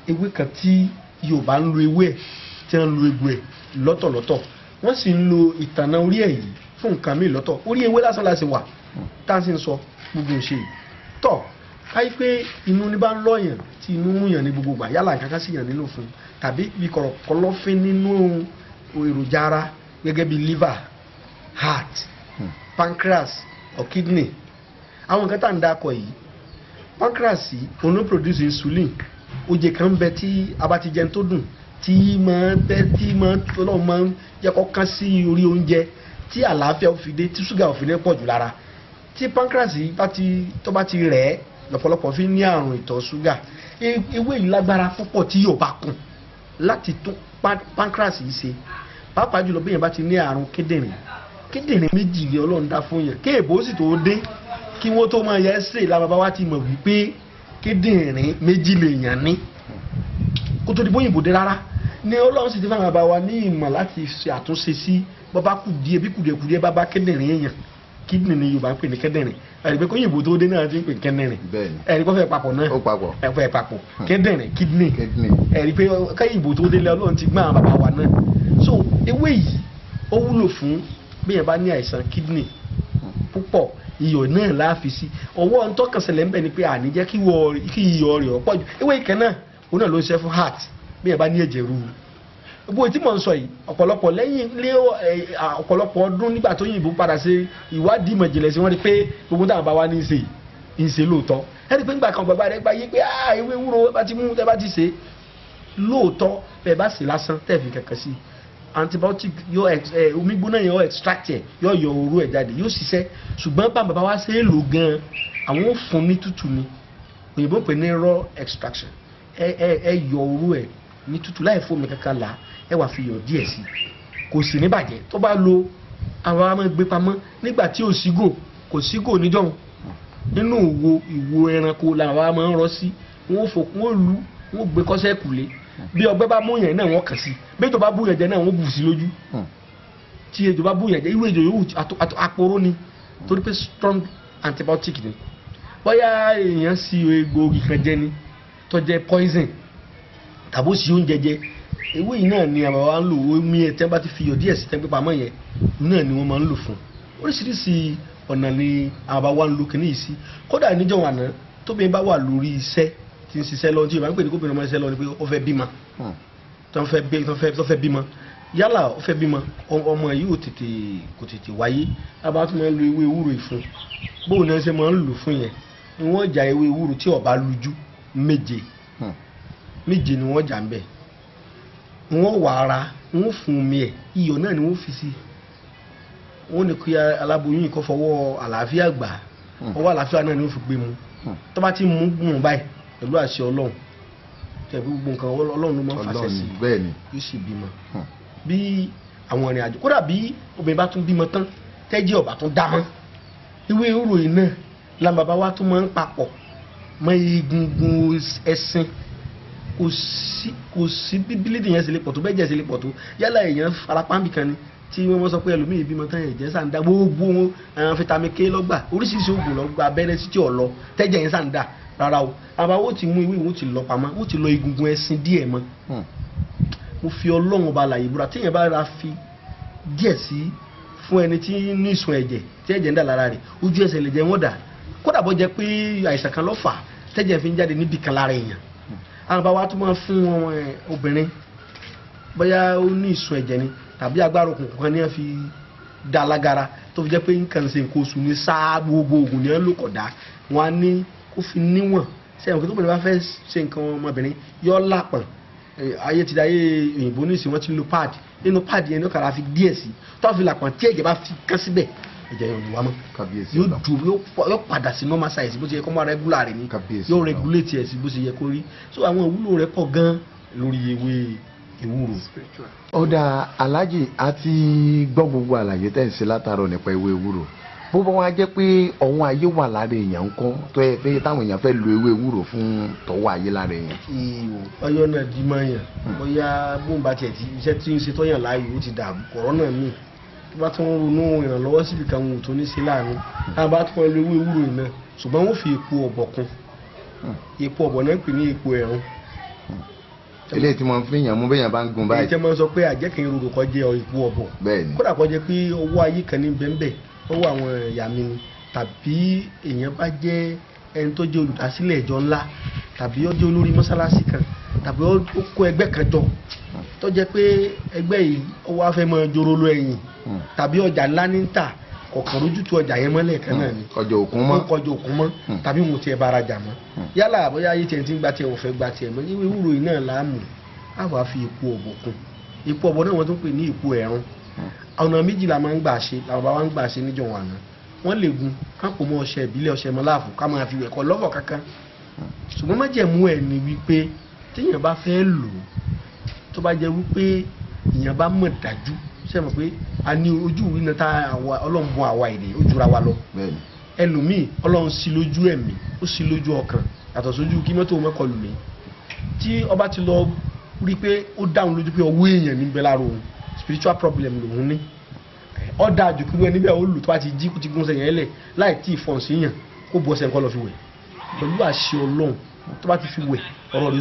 ewé kan tí Yorùbá ń lo ewé ẹ̀ tí wọ́n ń lo egbò ẹ̀ lọ́tọ̀lọ́tọ̀ wọ́n sì ń lo ìtànà orí ẹ̀ yìí fún nǹkan míì lọ́tọ̀ orí ewé lásán láti wà tá a sì ń sọ gbogbo ìṣe yìí tọ́ káyí pé inú ní bá ń lọ́yàn tí inú mú yàn ní gbogbo gbà yálà nǹkan kan sì yàn nínú fún tàbí bí kọ̀lọ̀fín nínú èròjà ara gẹ́gẹ́ bí liver heart pancreas or kidney àwọn nǹkan tá à ń dákọ̀ yìí pancreas yìí òun ló produce insulin oje kan bẹ tí a bá ti jẹun tó dùn tí máa Ọlọ́run máa ń jẹ́ kó kán sí orí oúnjẹ tí àlàáfíà ò fi dé tí ṣúgà ò fi ní pọ̀ jù lára tí pancreas yìí tó bá ti rẹ̀ ẹ́ lọ́pọ̀lọpọ̀ fi ní àrùn ìtọ̀ ṣúgà ewé yìí lágbára púpọ̀ tí yóò bá kùn láti tún pancreas yìí ṣe pàápàá jùlọ bí yẹn bá ti ní àrùn kíndìnrín méjì ni Ọlọ́run dá fún yẹn kéèbó sì tó dé kí wọ́n tó máa yẹ ẹ́sẹ̀ lábàbá wa ti mọ̀ wípé kíndìnrín méjì lè yàn ní kó tó di bóyìnbó dé rárá ni Ọlọ́run sì ti fáwọn àbá wa ní ìmọ̀ láti ṣe àtúnṣe sí bọ́bá kùdíẹ̀ bí kùdíẹ̀kùdíẹ̀ bá kíndìnrín èèyàn kidney ni Yorùbá ń pè ní kíndìnrín ẹ̀rí pé kóyìnbó tó dé náà ti ń pè kíndìnrín ẹ̀rí pé ó fẹ́ papọ̀ náà ó fẹ́ papọ̀ kíndìnrín kidney ẹ̀rí pé kóyìnbó tó dé lé Ọlọ́run ti gbọ́n àwọn bàbá wa náà so ewé yìí ó wúlò fún bí yẹn bá ní àìsàn kidney púpọ̀ iyọ̀ náà láàfi sí ọwọ́ ntọ́kànsẹ̀lẹ̀ ń bẹ̀ ni pé àní jẹ́ kí iyọ̀ rẹ̀ ọ̀pọ̀ jù ewé ìkẹ́ náà òun náà ló ń ṣe fún heart bí yẹn bá ní ẹ̀jẹ̀ ríru gbogbo tí mò ń sọ yìí ọ̀pọ̀lọpọ̀ lẹ́yìn lé ọ̀pọ̀lọpọ̀ ọdún nígbà tó yìnbó padà sí ìwádìí ìmọ̀ ìjìnlẹ̀ sí wọ́n rí pé gbogbo táwọn bá wá ní í ṣe lóòótọ́ ẹni pé nígbà kan bàbá rẹ̀ gba yé pé ewé ewúro bá ti mú tẹ́ bá ti ṣe lóòótọ́ bẹ́ẹ̀ bá sì lásán tẹ́ fi kankan sí antibiotic yóò omi gbóná yẹn yóò extract ẹ̀ yóò yọ òru ẹ̀ jáde yóò ṣiṣẹ́ ṣùgbọ́n bá bàbá wa ṣe é lò gan-an àwọn ò fún ní tútù ni òyìnbó pè ní raw extraction ẹ yọ òru ẹ̀ ní tútù láì fómi kankan là ẹ wà fi yọ díẹ̀ sí kò sì ní bàjẹ́ tó bá lo àwọn ọmọ gbé pamọ́ nígbà tí ò sígò níjọ́ nínú ìwo ẹranko làwọn ọmọ ń rọ sí wọ́n lu wọ́n gbé kọ́sẹ́ kùlé bí ọgbẹ́ bá mú yẹn náà wọ́n kàn sí bí ètò bá bú yẹn jẹ náà wọ́n bù sí lójú tí ètò bá bú yẹn jẹ irú ètò yòówù àpòrò ni torí pé strong antibiotic ni bóyá èèyàn sí egbòogi kan jẹ ni tó jẹ poison tàbó sí oúnjẹ jẹ ewé yìí náà ni àwọn wa ń lò omi ẹ̀ tẹ́ bá ti fi yọ̀ díẹ̀ sí tẹ́ pípa mọ́ yẹn náà ni wọ́n máa ń lò fún oríṣiríṣi ọ̀nà ni àwọn wa ń lò kìíní yìí sí kódà níjọ́ àná tóbi bá wà lórí iṣẹ́ tí ń ṣiṣẹ́ lọ tí Yorùbá ń pè ní kóbìnrin ọmọ iṣẹ́ lọ ni pé ó fẹ́ bímọ tó fẹ́ bímọ yálà ó fẹ́ bímọ ọmọ yìí kò tètè wáyé àbá tó máa ń lo ewé ewúro ìfún bóun náà ṣe máa ń lò fún yẹn ni wọ́n jà ewé ewúro tí ó bá lújú méje ni wọ́n jà ń bẹ̀ wọ́n wà ara wọ́n fún omi ẹ̀ iyọ̀ náà ni wọ́n fi sí wọ́n ní kí aláboyún yìí kó fọwọ́ àlàáfíà gbà ọwọ́ àlàáfíà náà ni wọ́n fi gbé mu tó bá ti mú gùn báyìí pẹ̀lú àṣẹ Ọlọ́run tẹ̀bí gbogbo nǹkan Ọlọ́run ló máa ń fàṣẹ sí yóò sì bímọ bí àwọn ìrìn àjò kódà bí obìnrin bá tún bímọ tán tẹ́jì ọ̀bà tún dá mọ́ ewé ewúro yìí náà làwọn bàbá wa tún máa ń papọ̀ mọ́ egungun ẹṣin kò sí bíbélì yẹn sì lè pọ̀ tó bẹ́ẹ̀ jẹ́ sì lè pọ̀ tó yálà èèyàn farapa ń bì kan ni tí wọ́n sọ pé ẹlòmíì bímọ tán ẹ̀jẹ̀ sàn dá gbogbo àwọn fitamin K lọ́gbà oríṣiríṣi oògùn lọ́gbà abẹ́rẹ́ títí ọ̀lọ́ tẹ́jẹ̀ yẹn sàn dá rárá o àbá wọ́n ti mú ìwé wọ́n ti lọ pamọ́ wọ́n ti lọ egungun ẹṣin díẹ̀ mọ́ mo fi Ọlọ́run ọba àlàyé búra téèyàn bá ra fi díẹ̀ sí fún ẹni tí ní ìsun ẹ̀jẹ̀ tí ẹ̀jẹ̀ ń dà lára rẹ̀ ojú ẹsẹ̀ lè jẹ́ wọ́n dà kódà bọ́ jẹ́ pé àìsàn kan ló fà tẹ́jẹ̀ fi ń jáde níbi kan lára èèyàn àwọn bá wa tún máa fún obìnrin bóyá ó ní ìsun ẹ̀jẹ̀ ni tàbí agbára òkùnkùn kan ní wọ́n fi dá lágara tó fi jẹ́ pé nǹkan ṣe nǹkan oṣù ní sáà gbogbo oògùn ní wọ́n lò kọ̀dá wọn á ní kó fi níwọ̀n sẹ́yìn kí tóbi bá fẹ́ ṣe nǹkan ọmọbìnrin yọ lápọ̀n ayé ti dáyé òyìnbó ní ìsìn wọ́n ti lo pad nínú pad yẹn ní ọ̀kadà fi díẹ̀ sí tó fi lápọ̀n tí ẹ̀jẹ̀ bá fi kán síbẹ̀ ẹ̀jẹ̀ yóò wá mọ́ yóò padà sí normal size bó ṣe yẹ kó máa regular rẹ̀ ní yóò regulate ẹ̀ sí bó ṣe yẹ kó rí so àwọn ìwúlò rẹ̀ pọ̀ gan lórí ewé ewúro. ọ̀dà aláàjì a ti gbọ́ gbogbo àlàyé tẹ̀ ń ṣe látàrọ̀ nípa ewé ewúro bó bá wá jẹ́ pé ọ̀hún ayé wà lára èèyàn ńkọ́ tó yẹ pé táwọn èèyàn fẹ́ lo ewé ewúro fún tọ́wọ́ ayé lára èèyàn. ọyọ náà di máa yàn bóyá bóun bá tiẹ̀ tí iṣẹ́ tí ń ṣe tọ́yàn láàyò ó ti dàrú kọ̀rọ́nà míì tó bá tún ronú ìrànlọ́wọ́ síbi kan wò tó ní sí láàánú táwọn bá tún lo ewé ewúro yìí náà ṣùgbọ́n wọ́n fi èpo ọ̀bọ̀ kún èpo ọ̀bọ̀ náà ń pè ní èpo ẹ̀rùn. eléyìí tí wọ́n fi yàn mú bẹ́yàn bá ń gun báyìí. èyí tẹ́ máa ń sọ pé àjẹkìn rorò kọ́ jẹ́ èpo ọ̀bọ̀ kódà kọ́ jẹ́ pé owó ayé kan ní bẹ́ẹ̀ owó àwọn ẹ̀yà mi ni tàbí èèyàn bá jẹ́ ẹni tó jẹ́ olùdásílẹ̀ ìjọ ńlá tàbí ó jẹ́ olórí mọ́sálásí kan tàbí ó kó ẹgbẹ́ kan jọ tó jẹ́ pé ẹgbẹ́ yìí ó wá fẹ́ máa joro lọ ẹ̀yìn tàbí ọjà ńlá ní ta kọ̀ọ̀kan lójútu ọjà yẹn mọ́lẹ̀ kan náà ni ọjọ́ òkun mọ́ tàbí wọn tiẹ̀ bára jà mọ́ yálà bóyá ayé tiẹ̀ ti ń gba tiẹ̀ wọ́n fẹ́ gba tiẹ̀ mọ́ ìwé wúro yìí náà láàmú á wàá fi èpo ọ̀bọ̀ kún èpo ọ̀bọ̀ náà wọ́n tún pè ní èpo ẹ̀rùn ọ̀nà méjì la máa ń gbà ṣe làwọn bá wá ń gbà ṣe níjọ wọn àná wọ́n lè gun kápò mọ́ ọṣẹ ìbílẹ̀ ọṣẹ mọ́láàfù ká máa fi ẹ̀kọ́ lọ́fọ̀ kankan ṣùgbọ́n májẹ̀mú ẹ̀ ni wípé téèyàn bá fẹ́ lò ó tó bá jẹ́ wípé èèyàn bá mọ̀ dájú ṣe mọ̀ pé a ní ojú ìwé náà tá Ọlọ́run bùn àwa èdè ó jura wa lọ ẹlòmíì Ọlọ́run sí lójú ẹ̀mí ó sí lójú ọkàn yàtọ̀ sójú kí mọ́tò mọ́kọlù mi tí ọba ti lọ rí pé ó dáhùn lójú pé ọwọ́ èèyàn níbẹ̀ lára òun spiritual problem lòun ní ọ̀dà àjùkúrú ẹni bẹ́ẹ̀ ó lù tó bá ti jí kó ti gún sẹ́yìn ẹlẹ̀ láì tí ì fọ̀n sí yàn kó bọ́ sẹ́yìn kọ́ lọ fi wẹ̀ pẹ̀lú àṣẹ Ọlọ́run tó bá ti fi wẹ̀ ọ̀rọ̀ rẹ̀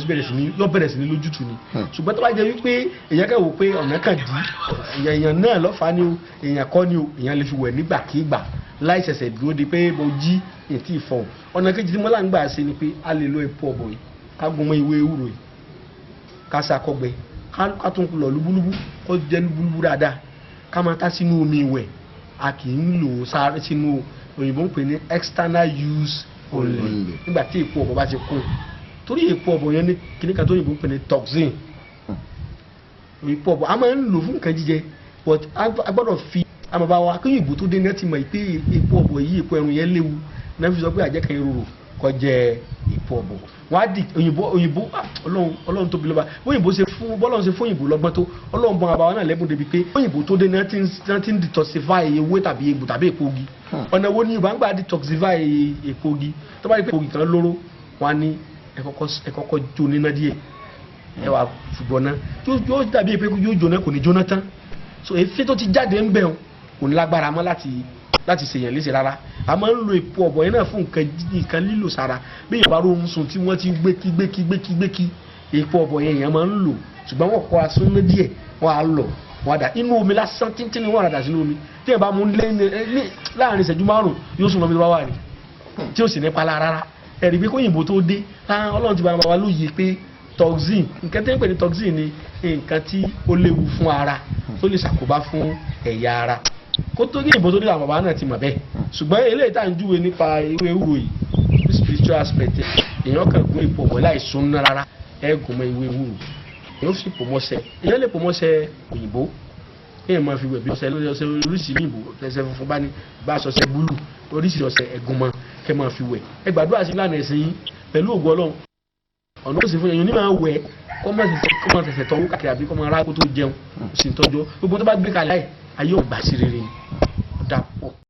yóò bẹ̀rẹ̀ sí ní lójútùú ni ṣùgbọ́n tó bá jẹ́ wípé èèyàn kẹ́ wò pé ọ̀nà kan dì èèyàn náà lọ́fà ni o èèyàn kọ́ ni o èèyàn lè fi wẹ̀ nígbàkigbà láì ṣẹ̀ṣẹ̀ dúró de pé mo jí ètí ìfọ̀n ọ̀nà kejì tí mo là ń gbà ṣe ni pé a lè lo epo ọ̀bọ̀ yìí ká gun mọ́ ewé ewúro yìí ká ṣàkọgbẹ ká tún lọ lúbúlúbú kó jẹ́ lúbúlúbú dáadáa ká máa tá sínú omi ìwẹ̀ a kì í lò ó sáré sínú òyìnbó ń pè ní external use only nígbà tí epo ọ̀bọ̀ bá ti kún torí epo ọ̀bọ̀ yẹn ní kíní kan tó òyìnbó ń pè ní toxin epo ọ̀bọ̀ a máa ń lò fún nǹkan jíjẹ but a gbọ́dọ̀ fi àmọ̀bá wa kí òyìnbó tó dé ní ti mọ̀ pé epo ọ̀bọ̀ yìí epo ẹ̀rùn yẹn léwu náà fi sọ pé àjẹkàn ìrorò kọjá epo ọ̀bọ̀ wọ́n á di òyìnbó ọlọ́run tóbi lọ́ba òyìnbó ṣe fún bọ́lọ́run ṣe fún òyìnbó lọ́gbọ́n tó ọlọ́run bọ́n àbáwọn náà lẹ́bùn débi pé òyìnbó tó dé náà ti ń detoxify ewé tàbí egbò tàbí epo ogi ọ̀nà wo ni ìbá ń gbà detoxify epo ogi tó bá rí pé epo ogi kan lóró wọn á ní ẹ kọ́kọ́ jó níná díẹ̀ ẹ wà ṣùgbọ́n náà yóò dàbí pé yóò jóná kò ní jóná tán so èéfín tó ti jáde ń bẹ̀ kò ní lágbára mọ́ láti ṣèyàn léṣe rárá a máa ń lo epo ọ̀bọ̀ yẹn náà fún nǹkan lílò sára bí ìyàwó arúgbó sùn tí wọ́n ti gbékí epo ọ̀bọ̀ yẹn èèyàn máa ń lò ṣùgbọ́n wọ́n kọ́ asúnlé díẹ̀ wọ́n á lọ wọ́n á dà inú omi lásán tíntín ni wọ́n á dà sínú omi tí èèyàn bá mú láàrin ìṣẹ́jú márùn yóò sùn lọ́mí tó bá wà ní tí ó sì ní pala rárá ẹ̀rí pé kóyìnbó tó dé Ọlọ́run ti bá wa lóye pé toxin nǹkan tí ń pè ní toxin ni nǹkan tí ó léwu fún ara tó lè ṣàkóbá fún ẹ̀yà ara kó tó kí ìbò tó dé àwọn bàbá náà ti mọ̀ bẹ́ẹ̀ ṣùgbọ́n eléyìí tá à ń júwe nípa ewé ewúro yìí ní spiritual aspect èèyàn kan gún ipò mọ́ láì sún ná rárá ẹ gùn mọ́ ewé ewúro èèyàn sì pò mọ́ṣẹ́ èèyàn lè pò mọ́ṣẹ́ òyìnbó èèyàn máa fi wẹ̀ bí ọṣẹ oríṣi ní ìbò ẹsẹ̀ funfun bá ní bá aṣọṣẹ búlù oríṣi ọṣẹ ẹ̀gùn mọ́ kẹ́ máa fi wẹ̀ ẹ gbàdúrà sí lánàá ẹ̀sìn yín pẹ̀lú ògùn Ọlọ́run ọ̀nà òsì fún èèyàn ní máa wẹ̀ kọ́ máa tẹ̀sẹ̀ tọ́wọ́ kàkiri àbí kọ́ máa rá kó tó jẹun òsì ń tọ́jọ́ gbogbo tó bá gbé kalẹ̀ ayé ò gbà sí rere ni ó dà pọ̀.